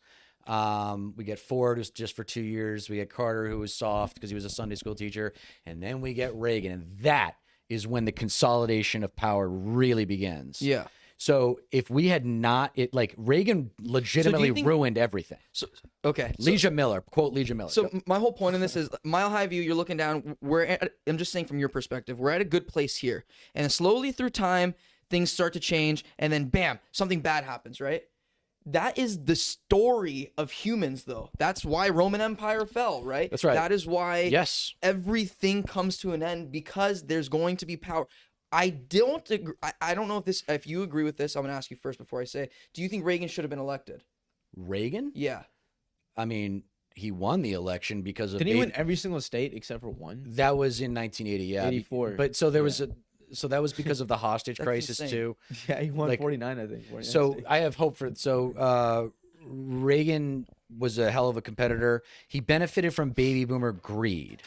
We get Ford, who's just for 2 years. We get Carter, who was soft because he was a Sunday school teacher, and then we get Reagan, and that is when the consolidation of power really begins. Yeah. So if we had not, Reagan legitimately ruined everything. So okay, Leisha Miller, quote Leisha Miller. So my whole point in this is mile high view. You're looking down. I'm just saying from your perspective, we're at a good place here, and slowly through time, things start to change, and then bam, something bad happens, right? That is the story of humans, though. That's why Roman Empire fell, right? That's right. That is why yes, everything comes to an end because there's going to be power. I don't agree. I don't know if you agree with this. I'm going to ask you first before I say, do you think Reagan should have been elected? Reagan? Yeah. I mean, he won the election because of... Didn't he win every single state except for one? That was in 1980, yeah. 84. But so there was so that was because of the hostage crisis insane. too. Yeah, he won 49, I think. 49 so states. I have hope for... So Reagan was a hell of a competitor. He benefited from baby boomer greed.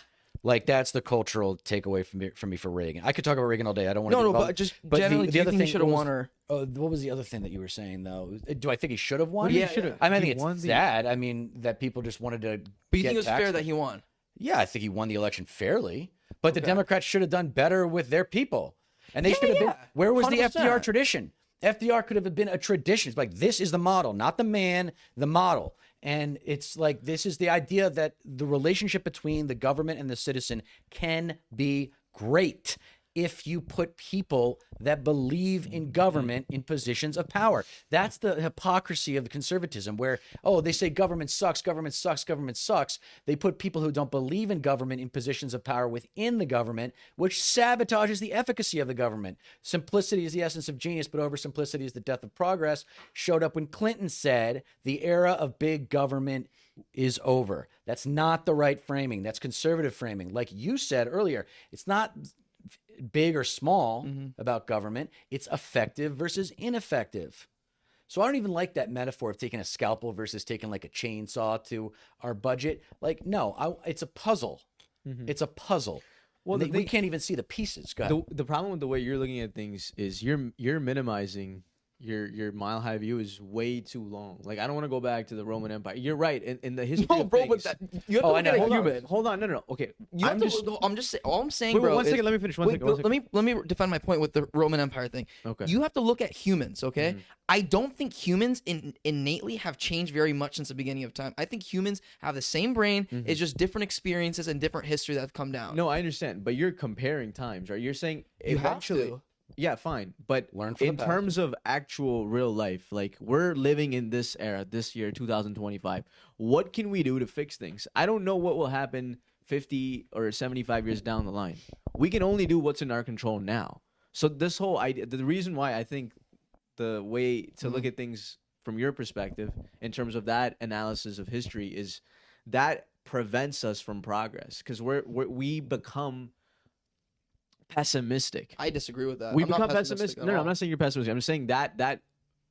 Like, that's the cultural takeaway from me for Reagan. I could talk about Reagan all day. I don't want to. But just generally, do you think he should have won? Or what was the other thing that you were saying though? Do I think he should have won? Yeah, should have. I mean, I think it's sad. I mean, that people just wanted to. But you think it was fair that he won? Yeah, I think he won the election fairly. But the Democrats should have done better with their people, and they should have been. Where was 100%. The FDR tradition? FDR could have been a tradition. It's like, this is the model, not the man, the model. And it's like, this is the idea that the relationship between the government and the citizen can be great if you put people that believe in government in positions of power. That's the hypocrisy of the conservatism where, they say government sucks, government sucks, government sucks. They put people who don't believe in government in positions of power within the government, which sabotages the efficacy of the government. Simplicity is the essence of genius, but oversimplicity is the death of progress. Showed up when Clinton said the era of big government is over. That's not the right framing. That's conservative framing. Like you said earlier, it's not big or small about government. It's effective versus ineffective. So I don't even like that metaphor of taking a scalpel versus taking like a chainsaw to our budget. Like, no, it's a puzzle. It's a puzzle. Well, we can't even see the pieces. Go ahead. The problem with the way you're looking at things is you're minimizing your mile high view is way too long. Like, I don't want to go back to the Roman Empire. You're right in the history. No, of bro, things. but you have to look at a human. Hold on, no. Okay, I'm just saying. All I'm saying, wait, bro. one second. Let me finish. One second. Let me defend my point with the Roman Empire thing. Okay. You have to look at humans. Okay. I don't think humans innately have changed very much since the beginning of time. I think humans have the same brain. It's just different experiences and different history that have come down. No, I understand, but you're comparing times, right? You're saying you eventually. Have to. Yeah, fine. But learn from in terms of actual real life, like, we're living in this era, this year, 2025. What can we do to fix things? I don't know what will happen 50 or 75 years down the line. We can only do what's in our control now. So this whole idea, the reason why I think the way to look at things from your perspective in terms of that analysis of history is that prevents us from progress because we become pessimistic. I disagree with that. We become pessimistic. No, I'm not saying you're pessimistic. I'm just saying that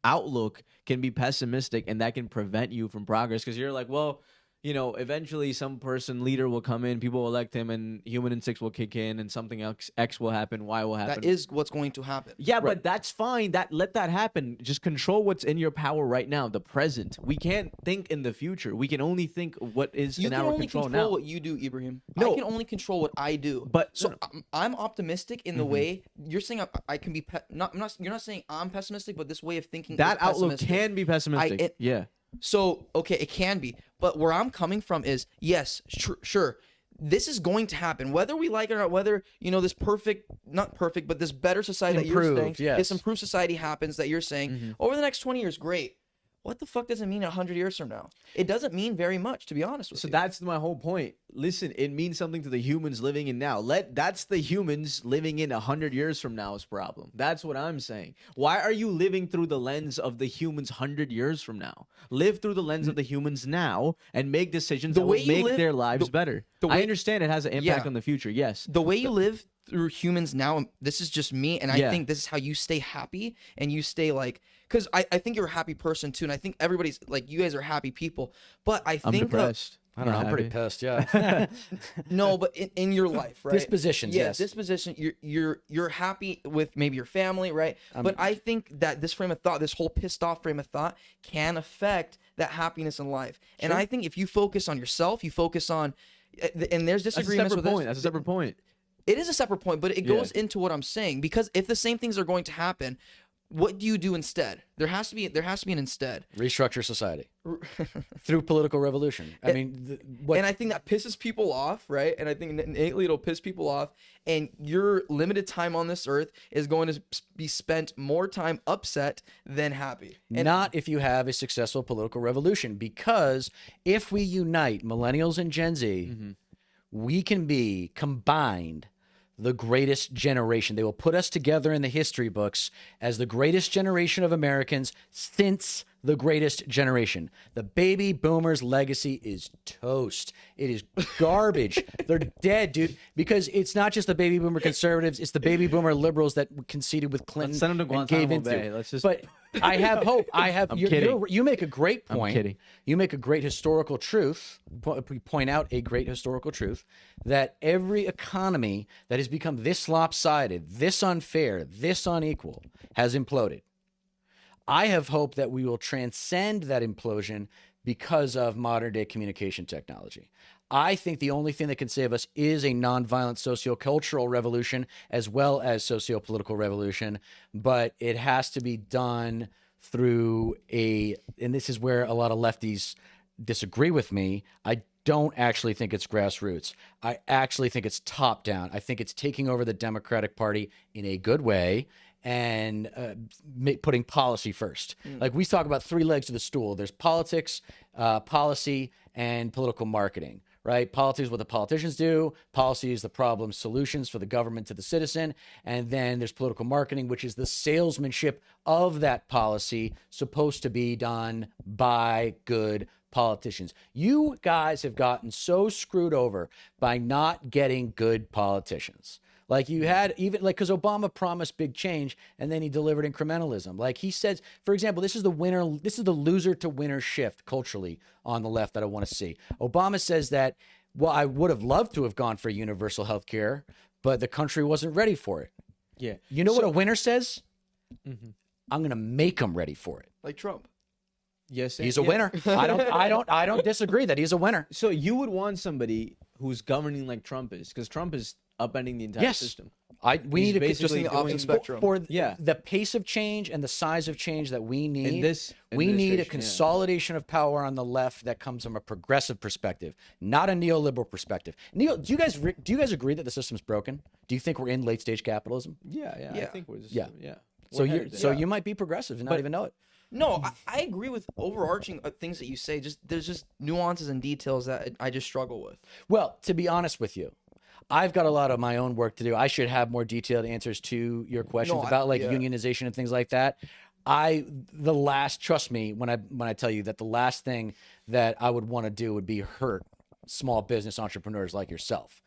outlook can be pessimistic and that can prevent you from progress because you're like, well, eventually some leader will come in, people will elect him, and human instincts will kick in, and something else, X will happen, Y will happen. That is what's going to happen. Yeah, right. But that's fine. Let that happen. Just control what's in your power right now, the present. We can't think in the future. We can only think what is in our control now. You can only control what you do, Ibrahim. No. I can only control what I do. But I'm optimistic in the way you're saying. I can be. You're not saying I'm pessimistic, but this way of thinking. That outlook can be pessimistic. Yeah. So, okay, it can be. But where I'm coming from is, yes, sure, this is going to happen. Whether we like it or not, whether, this not perfect, but this better society that you're saying, this improved society happens that you're saying, over the next 20 years, great. What the fuck does it mean 100 years from now? It doesn't mean very much, to be honest with you. So that's my whole point. Listen, it means something to the humans living in now. That's the humans living in 100 years from now's problem. That's what I'm saying. Why are you living through the lens of the humans 100 years from now? Live through the lens of the humans now and make decisions that will make their lives better. I understand it has an impact on the future, yes. The way you live through humans now, this is just me, and I think this is how you stay happy and you stay like, because I think you're a happy person too, and I think everybody's like, you guys are happy people, but I think I'm depressed. I don't know. I'm pretty pissed. Yeah. no, but in your life, right? Dispositions. Yeah, yes. disposition. You're happy with maybe your family, right? But I think that this frame of thought, this whole pissed off frame of thought, can affect that happiness in life. Sure. And I think if you focus on yourself, you focus on, and there's disagreements with this. That's a separate point. It is a separate point, but it goes into what I'm saying, because if the same things are going to happen, what do you do instead? There has to be an instead. Restructure society through political revolution. I mean, and I think that pisses people off, right? And I think innately it'll piss people off. And your limited time on this earth is going to be spent more time upset than happy. And not if you have a successful political revolution, because if we unite millennials and Gen Z, we can be combined the greatest generation. They will put us together in the history books as the greatest generation of Americans since the greatest generation. The baby boomers' legacy is toast. It is garbage. They're dead, dude, because it's not just the baby boomer conservatives, it's the baby boomer liberals that conceded with Clinton. Let's send them to and gave into. Bay. Let's just... But I have hope. I'm kidding. You make a great point. I'm kidding. You make a great historical truth. Point out a great historical truth that every economy that has become this lopsided, this unfair, this unequal has imploded. I have hope that we will transcend that implosion because of modern day communication technology. I think the only thing that can save us is a nonviolent sociocultural revolution as well as sociopolitical revolution, but it has to be done through and this is where a lot of lefties disagree with me, I don't actually think it's grassroots. I actually think it's top down. I think it's taking over the Democratic Party in a good way and putting policy first. Like we talk about three legs of the stool. There's politics, policy, and political marketing, right? Politics is what the politicians do. Policy is the problem solutions for the government to the citizen. And then there's political marketing, which is the salesmanship of that policy supposed to be done by good politicians. You guys have gotten so screwed over by not getting good politicians. Like you had because Obama promised big change and then he delivered incrementalism. Like he says, for example, this is the loser to winner shift culturally on the left that I want to see. Obama says that, well, I would have loved to have gone for universal health care, but the country wasn't ready for it. Yeah. You know what a winner says? I'm going to make them ready for it. Like Trump. Yes, he's a winner. I don't disagree that he's a winner. So you would want somebody who's governing like Trump is, because Trump is upending the entire system. We need to just in the opposite spectrum for the pace of change and the size of change that we need. We need a consolidation of power on the left that comes from a progressive perspective, not a neoliberal perspective. Neil, do you guys agree that the system's broken? Do you think we're in late stage capitalism? Yeah. I think we're just, So you might be progressive and not even know it. No, I agree with overarching things that you say. There's just nuances and details that I just struggle with. Well, to be honest with you, I've got a lot of my own work to do. I should have more detailed answers to your questions about unionization and things like that. Trust me when I tell you that the last thing that I would want to do would be hurt small business entrepreneurs like yourself.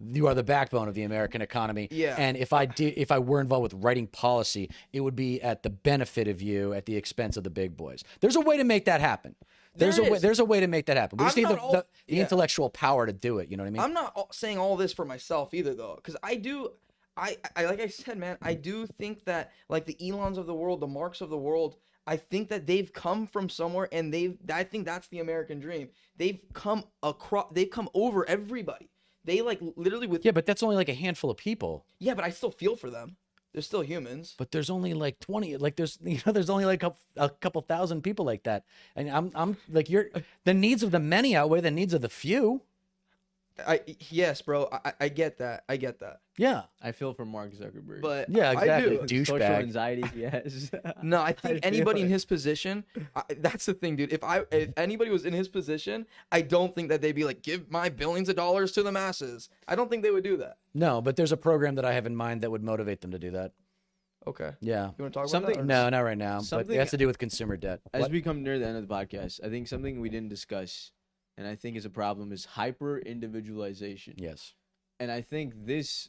You are the backbone of the American economy. Yeah. And if I were involved with writing policy, it would be at the benefit of you at the expense of the big boys. There's a way to make that happen. There's a way to make that happen. We just need the intellectual power to do it. You know what I mean? I'm not saying all this for myself either, though, because I like I said, man, I do think that like the Elons of the world, the Marks of the world, I think that they've come from somewhere, and I think that's the American dream. They've come over everybody. They like literally with but that's only like a handful of people. Yeah, but I still feel for them. They're still humans. But there's only like 20. Like there's only like a couple thousand people like that. And I'm like the needs of the many outweigh the needs of the few. Yes, bro. I get that. Yeah, I feel for Mark Zuckerberg. But yeah, exactly. I do. Social Douchebag. anxiety, yes. No, I think anybody in his position. That's the thing, dude. If anybody was in his position, I don't think that they'd be like, give my billions of dollars to the masses. I don't think they would do that. No, but there's a program that I have in mind that would motivate them to do that. Okay. Yeah. You want to talk Something- about that? No, not right now. But it has to do with consumer debt. As we come near the end of the podcast, I think something we didn't discuss, and I think is a problem, is hyper individualization. Yes. And I think it's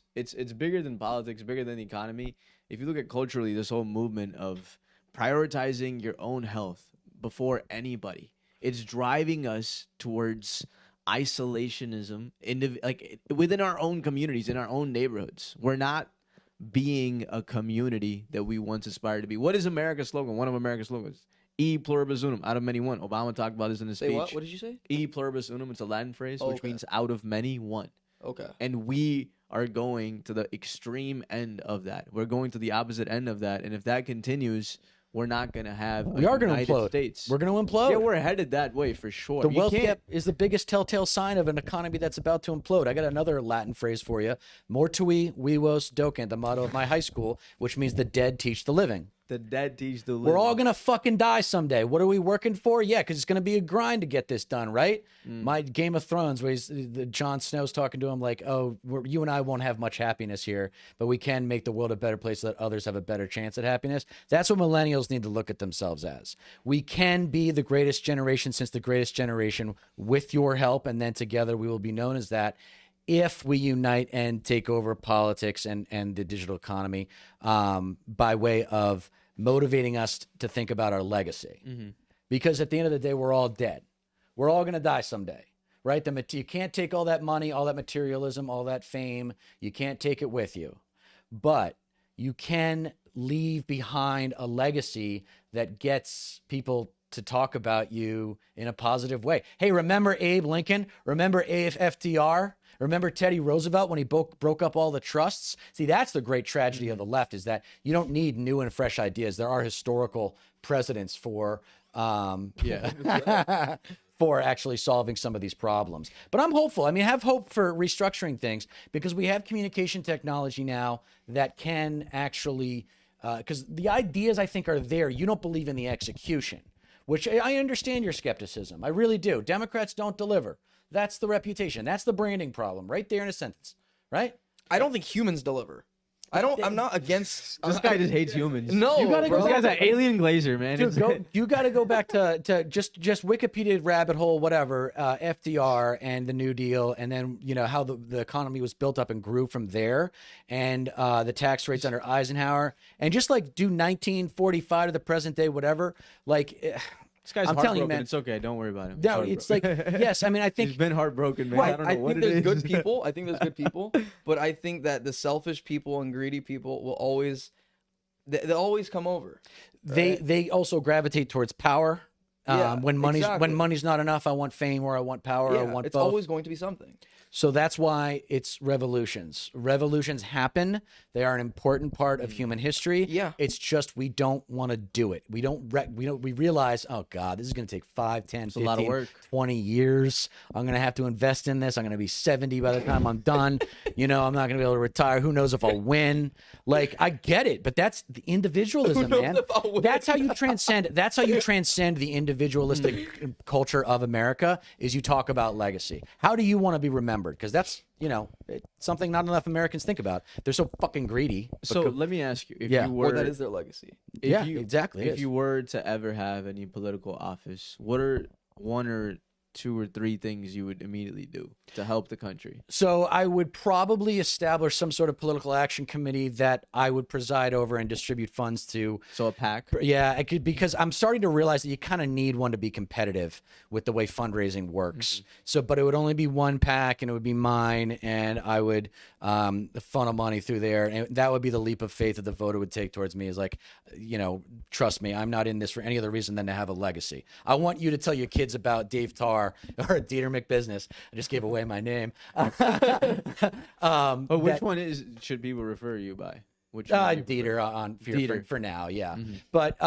bigger than politics, bigger than the economy. If you look at culturally, this whole movement of prioritizing your own health before anybody, it's driving us towards isolationism within our own communities, in our own neighborhoods. We're not being a community that we once aspired to be. What is America's slogan? One of America's slogans. E pluribus unum, out of many one. Obama talked about this in his speech. Say what? What did you say? E pluribus unum. It's a Latin phrase, which means out of many, one. Okay. And we are going to the extreme end of that. We're going to the opposite end of that. And if that continues, we're not going to have we are going to implode. States. We're going to implode. Yeah, we're headed that way for sure. The wealth gap is the biggest telltale sign of an economy that's about to implode. I got another Latin phrase for you. Mortui vivos docent, the motto of my high school, which means the dead teach the living. The dead teach the living. We're all going to fucking die someday. What are we working for? Yeah, because it's going to be a grind to get this done, right? My Game of Thrones, where Jon Snow's talking to him like, oh, you and I won't have much happiness here, but we can make the world a better place so that others have a better chance at happiness. That's what millennials need to look at themselves as. We can be the greatest generation since the greatest generation with your help, and then together we will be known as that. If we unite and take over politics and the digital economy by way of motivating us to think about our legacy. Mm-hmm. Because at the end of the day, we're all dead. We're all going to die someday, right? You can't take all that money, all that materialism, all that fame. You can't take it with you. But you can leave behind a legacy that gets people to talk about you in a positive way. Hey, remember Abe Lincoln? Remember FDR? Remember Teddy Roosevelt when he broke up all the trusts? See, that's the great tragedy of the left, is that you don't need new and fresh ideas. There are historical precedents for for actually solving some of these problems. But I'm hopeful. I mean, I have hope for restructuring things because we have communication technology now that can actually, because the ideas I think are there. You don't believe in the execution, which I understand your skepticism. I really do. Democrats don't deliver. That's the reputation. That's the branding problem right there in a sentence, right? I don't think humans deliver. I'm not against. This guy just hates humans. No, you gotta go. This guy's an alien glazer, man. Dude, you got to go back to just Wikipedia rabbit hole, whatever, FDR and the New Deal, and then how the economy was built up and grew from there, and the tax rates under Eisenhower, and just like do 1945 to the present day, whatever, like. This guy's I'm telling you, man. It's okay. Don't worry about him. No, it's like, yes. I mean, I think he's been heartbroken, man. Right. I don't know what it is. I think there's good people. I think there's good people, but I think that the selfish people and greedy people will always, they'll always come over. Right? They also gravitate towards power. When money's not enough, I want fame or I want power. Yeah, I want it's both. always going to be something. So that's why it's revolutions. Revolutions happen. They are an important part of human history. Yeah. It's just we don't want to do it. We realize, oh God, this is going to take 5, 10, 15, a lot of work. 20 years. I'm going to have to invest in this. I'm going to be 70 by the time I'm done. I'm not going to be able to retire. Who knows if I'll win? Like, I get it, but that's the individualism, man. That's how you transcend the individualistic culture of America, is you talk about legacy. How do you want to be remembered? Because that's, it's something not enough Americans think about. They're so fucking greedy. So let me ask you, if you were... Or that is their legacy. Exactly. If you were to ever have any political office, what are 1 or 2 or 3 things you would immediately do to help the country? So I would probably establish some sort of political action committee that I would preside over and distribute funds to. So a PAC? Yeah, I could, because I'm starting to realize that you kind of need one to be competitive with the way fundraising works. Mm-hmm. So, but it would only be one PAC, and it would be mine, and I would funnel money through there, and that would be the leap of faith that the voter would take towards me, is like, trust me, I'm not in this for any other reason than to have a legacy. I want you to tell your kids about Dave Tarr or Deter McBizness. I just gave away my name. Which one should people refer you by? Which Dieter for now, yeah. Mm-hmm. But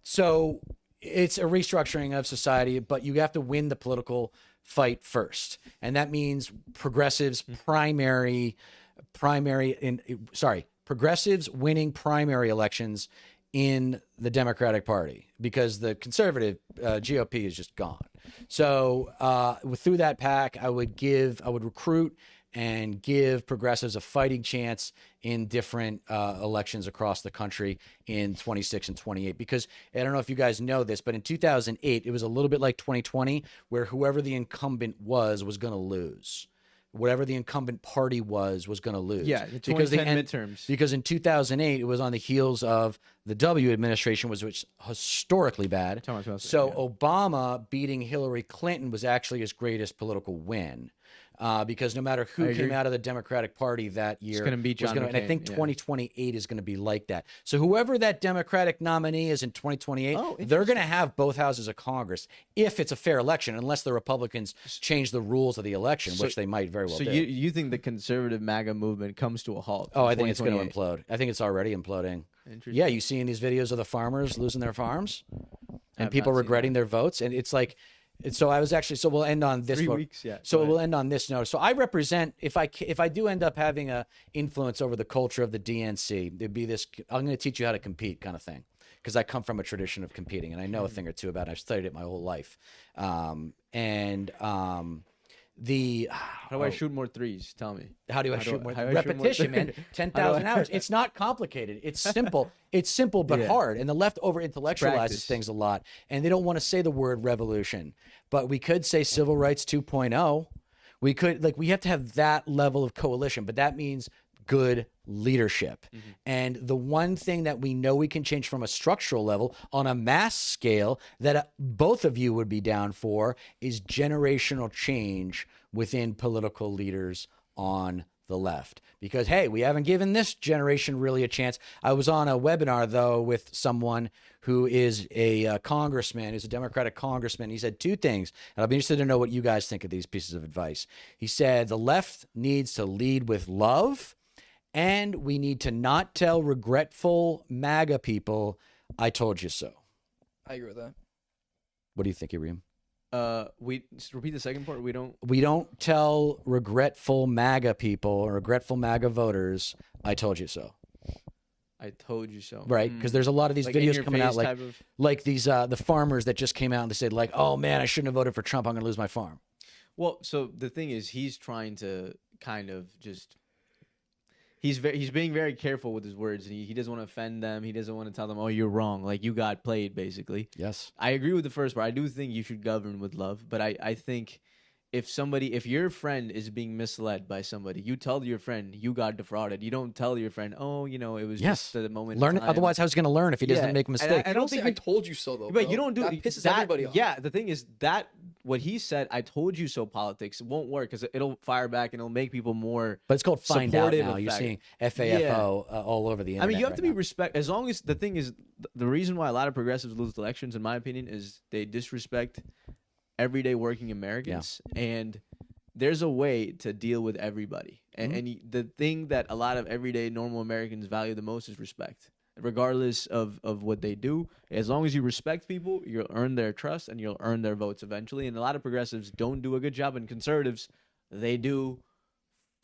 so it's a restructuring of society, but you have to win the political fight first, and that means progressives progressives winning primary elections in the Democratic Party, because the conservative GOP is just gone. So through that PAC, I would recruit and give progressives a fighting chance in different elections across the country in 26 and 28. Because I don't know if you guys know this, but in 2008, it was a little bit like 2020, where whoever the incumbent was going to lose. whatever the incumbent party was going to lose. Yeah, the 2010 midterms. Because in 2008, it was on the heels of the W administration, which was historically bad. So Obama beating Hillary Clinton was actually his greatest political win. Because no matter who came out of the Democratic Party that year, it's going to beat John McCain. And I think 2028 is going to be like that. So whoever that Democratic nominee is in 2028, they're going to have both houses of Congress if it's a fair election, unless the Republicans change the rules of the election, which they might very well do. So you think the conservative MAGA movement comes to a halt? Oh, I think it's going to implode. I think it's already imploding. Yeah, you see in these videos of the farmers losing their farms and people regretting their votes, and it's like. So I was actually. So we'll end on this. 3 weeks, yeah. So we'll end on this note. So I represent. If I do end up having a influence over the culture of the DNC, there'd be this. I'm going to teach you how to compete, kind of thing, because I come from a tradition of competing, and I know a thing or two about it. I've studied it my whole life. How do I shoot more threes? Tell me. How do I shoot more? Repetition, man. 10,000 hours. It's not complicated. It's simple. It's simple but hard. And the left over intellectualizes things a lot. And they don't want to say the word revolution. But we could say civil rights 2.0. We could, we have to have that level of coalition. But that means good leadership. And the one thing that we know we can change from a structural level on a mass scale that both of you would be down for is generational change within political leaders on the left. Because, hey, we haven't given this generation really a chance. I was on a webinar, though, with someone who is a congressman, who's a Democratic congressman. He said two things, and I'll be interested to know what you guys think of these pieces of advice. He said the left needs to lead with love, and we need to not tell regretful MAGA people, I told you so. I agree with that. What do you think, Ibrahim? Just repeat the second part. We don't tell regretful MAGA people or regretful MAGA voters, I told you so. I told you so. Right? Because there's a lot of these videos coming out like these the farmers that just came out and they said oh man, I shouldn't have voted for Trump. I'm going to lose my farm. Well, so the thing is, he's trying to kind of just. He's being very careful with his words, and he doesn't want to offend them. He doesn't want to tell them, "Oh, you're wrong," like you got played, basically. Yes, I agree with the first part. I do think you should govern with love, but I think if your friend is being misled by somebody, you tell your friend you got defrauded. You don't tell your friend, "Oh, it was just the moment." Learn it. Otherwise, how's he going to learn if he doesn't make a mistake? I don't think I told you so though. But you don't do that. Pisses everybody off. Yeah, the thing is that what he said, "I told you so" politics won't work because it'll fire back and it'll make people more. But it's called find out now. You're seeing FAFO all over the internet. I mean, you have to be respect. As long as the thing is, the reason why a lot of progressives lose elections, in my opinion, is they disrespect everyday working Americans and. There's a way to deal with everybody. And the thing that a lot of everyday normal Americans value the most is respect. Regardless of what they do, as long as you respect people, you'll earn their trust and you'll earn their votes eventually. And a lot of progressives don't do a good job, and conservatives, they do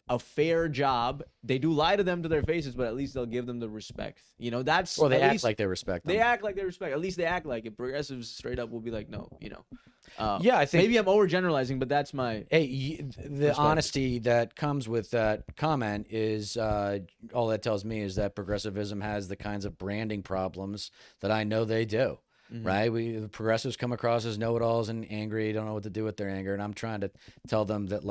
a fair job. They do lie to them to their faces, but at least they'll give them the respect. That's they act like they respect them. They act like they respect. At least they act like it. Progressives straight up will be like, no, yeah, I think maybe I'm overgeneralizing, but that's my. Hey, the honesty that comes with that comment is all that tells me is that progressivism has the kinds of branding problems that I know they do. Right? The progressives come across as know-it-alls and angry, don't know what to do with their anger, and I'm trying to tell them that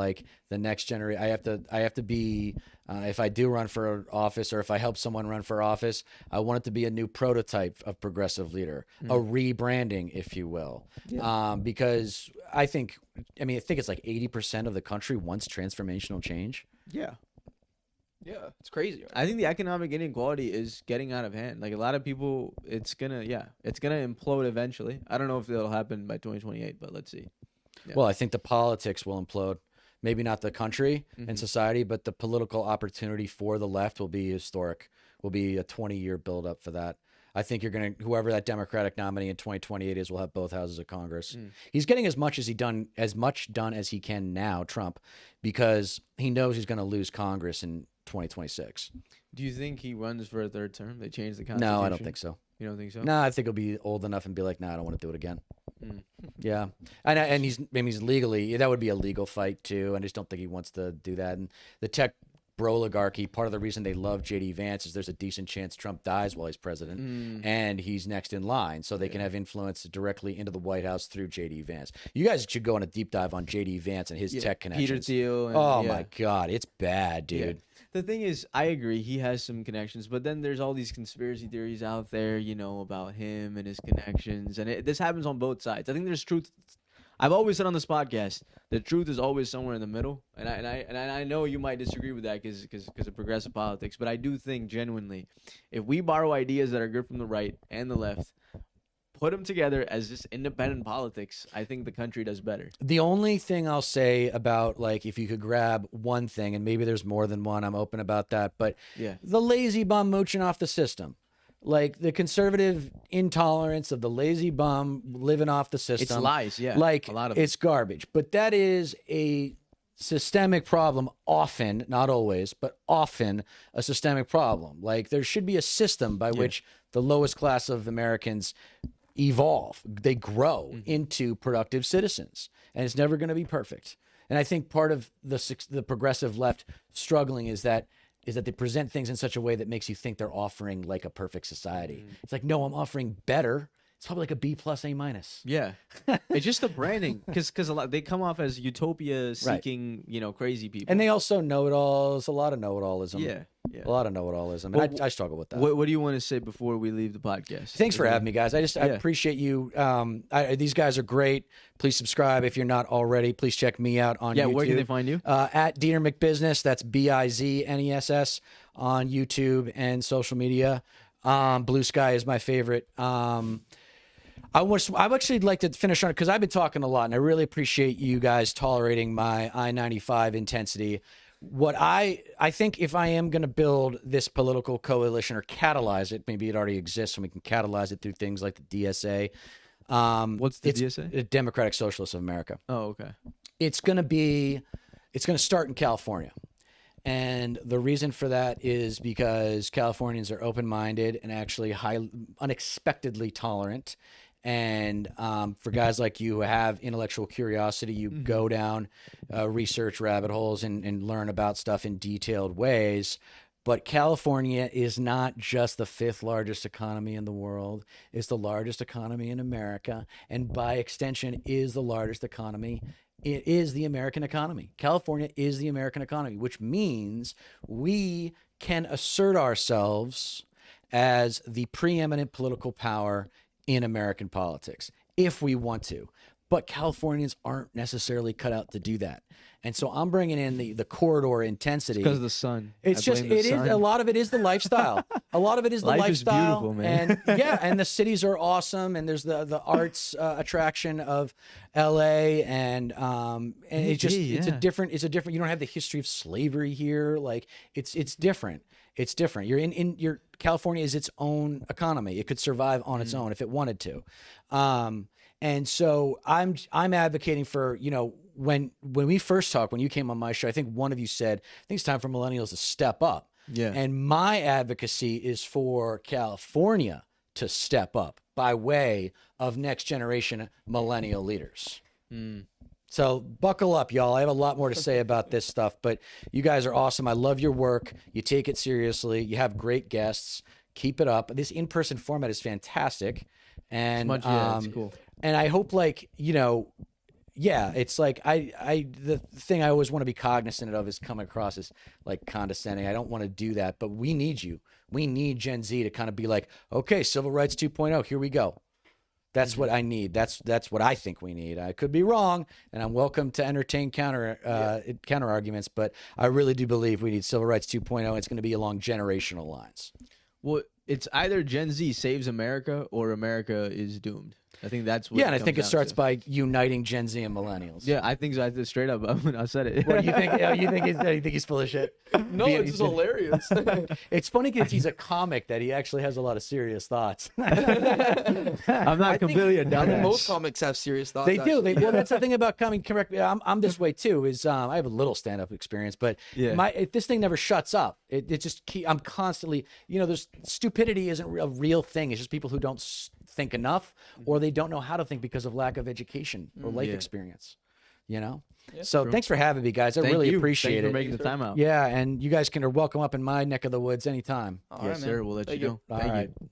the next generation, I have to be, if I do run for office or if I help someone run for office, I want it to be a new prototype of progressive leader, a rebranding, if you will, because I think it's like 80% of the country wants transformational change. Yeah, it's crazy. Right? I think the economic inequality is getting out of hand. Like a lot of people, it's gonna implode eventually. I don't know if it'll happen by 2028, but let's see. Yeah. Well, I think the politics will implode. Maybe not the country and society, but the political opportunity for the left will be historic. Will be a 20-year buildup for that. I think whoever that Democratic nominee in 2028 is will have both houses of Congress. He's getting as much done as he can now, Trump, because he knows he's going to lose Congress in 2026. Do you think he runs for a third term? They changed the Constitution? No, I don't think so. You don't think so? No, I think he'll be old enough and be like, I don't want to do it again. Yeah. And he's legally, that would be a legal fight too. I just don't think he wants to do that. And the oligarchy. Part of the reason they love JD Vance is there's a decent chance Trump dies while he's president, and he's next in line, so they can have influence directly into the White House through JD Vance. You guys should go on a deep dive on JD Vance and his tech connections. Peter Thiel. And, my God, it's bad, dude. Yeah. The thing is, I agree, he has some connections, but then there's all these conspiracy theories out there, about him and his connections, and this happens on both sides. I think there's truth. I've always said on this podcast, the truth is always somewhere in the middle, and I know you might disagree with that because of progressive politics, but I do think genuinely, if we borrow ideas that are good from the right and the left, put them together as just independent politics, I think the country does better. The only thing I'll say about, like, if you could grab one thing, and maybe there's more than one, I'm open about that, but the lazy bum mooching off the system. Like, the conservative intolerance of the lazy bum living off the system. It's lies, yeah. Like, a lot of it's garbage. But that is a systemic problem, often, not always, but often a systemic problem. Like, there should be a system by which the lowest class of Americans evolve. They grow into productive citizens. And it's never going to be perfect. And I think part of the progressive left struggling is that they present things in such a way that makes you think they're offering like a perfect society. It's like, no, I'm offering better. It's probably like a B+, A-. Yeah. It's just the branding, because they come off as utopia seeking, crazy people. And they also know-it-alls, a lot of know-it-allism. Yeah. A lot of know-it-allism. And I struggle with that. What do you want to say before we leave the podcast? Thanks for having me, guys. I appreciate you. These guys are great. Please subscribe if you're not already. Please check me out on YouTube. Yeah, where can they find you? At Deter McBizness. That's BIZNESS on YouTube and social media. Blue Sky is my favorite. I would actually like to finish on it because I've been talking a lot, and I really appreciate you guys tolerating my I-95 intensity. What I think, if I am going to build this political coalition or catalyze it, maybe it already exists and we can catalyze it through things like the DSA. What's the DSA? The Democratic Socialists of America. Oh, okay. It's going to start in California. And the reason for that is because Californians are open-minded and actually unexpectedly tolerant. And for guys like you who have intellectual curiosity, you go down research rabbit holes and learn about stuff in detailed ways. But California is not just the 5th largest economy in the world. It's the largest economy in America. And by extension is the largest economy. It is the American economy. California is the American economy, which means we can assert ourselves as the preeminent political power in American politics if we want to. But Californians aren't necessarily cut out to do that. And so I'm bringing in the corridor intensity. Because of the sun. It's a lot of it is the lifestyle. A lot of it is the Life lifestyle. Is beautiful, man. And and the cities are awesome. And there's the arts attraction of LA and it's a different, you don't have the history of slavery here. Like it's different. It's different. You're in your California is its own economy. It could survive on its own if it wanted to. And so I'm advocating for, when we first talked, when you came on my show, I think one of you said, I think it's time for millennials to step up. Yeah. And my advocacy is for California to step up by way of next generation millennial leaders. So buckle up, y'all. I have a lot more to say about this stuff, but you guys are awesome. I love your work. You take it seriously. You have great guests. Keep it up. This in-person format is fantastic. And it's cool. And I hope, it's like the thing I always want to be cognizant of is coming across as like condescending. I don't want to do that, but we need you. We need Gen Z to kind of be like, okay, civil rights 2.0, here we go. That's what I need. That's what I think we need. I could be wrong, and I'm welcome to entertain counter arguments, but I really do believe we need civil rights 2.0. It's going to be along generational lines. Well, it's either Gen Z saves America or America is doomed. I think that's what. Yeah, and I think it starts by uniting Gen Z and millennials. Yeah, I think so. I did straight up when I said it. What do you think? You think he's full of shit? No, it's just hilarious. It's funny because he's a comic that he actually has a lot of serious thoughts. I'm not completely a dumbass. I think most comics have serious thoughts. They do. Well, that's the thing about coming. Correct. I'm this way too. Is I have a little stand-up experience, but this thing never shuts up. It just I'm constantly. There's stupidity isn't a real thing. It's just people who don't think enough, or they don't know how to think because of lack of education or life experience. you know? Yeah, so true. thanks for having me, guys. I really appreciate Thanks it. for making the time out. Yeah, and you guys are welcome up in my neck of the woods anytime. All Yes, right, man. sir. We'll let Thank you know. All Thank right. you.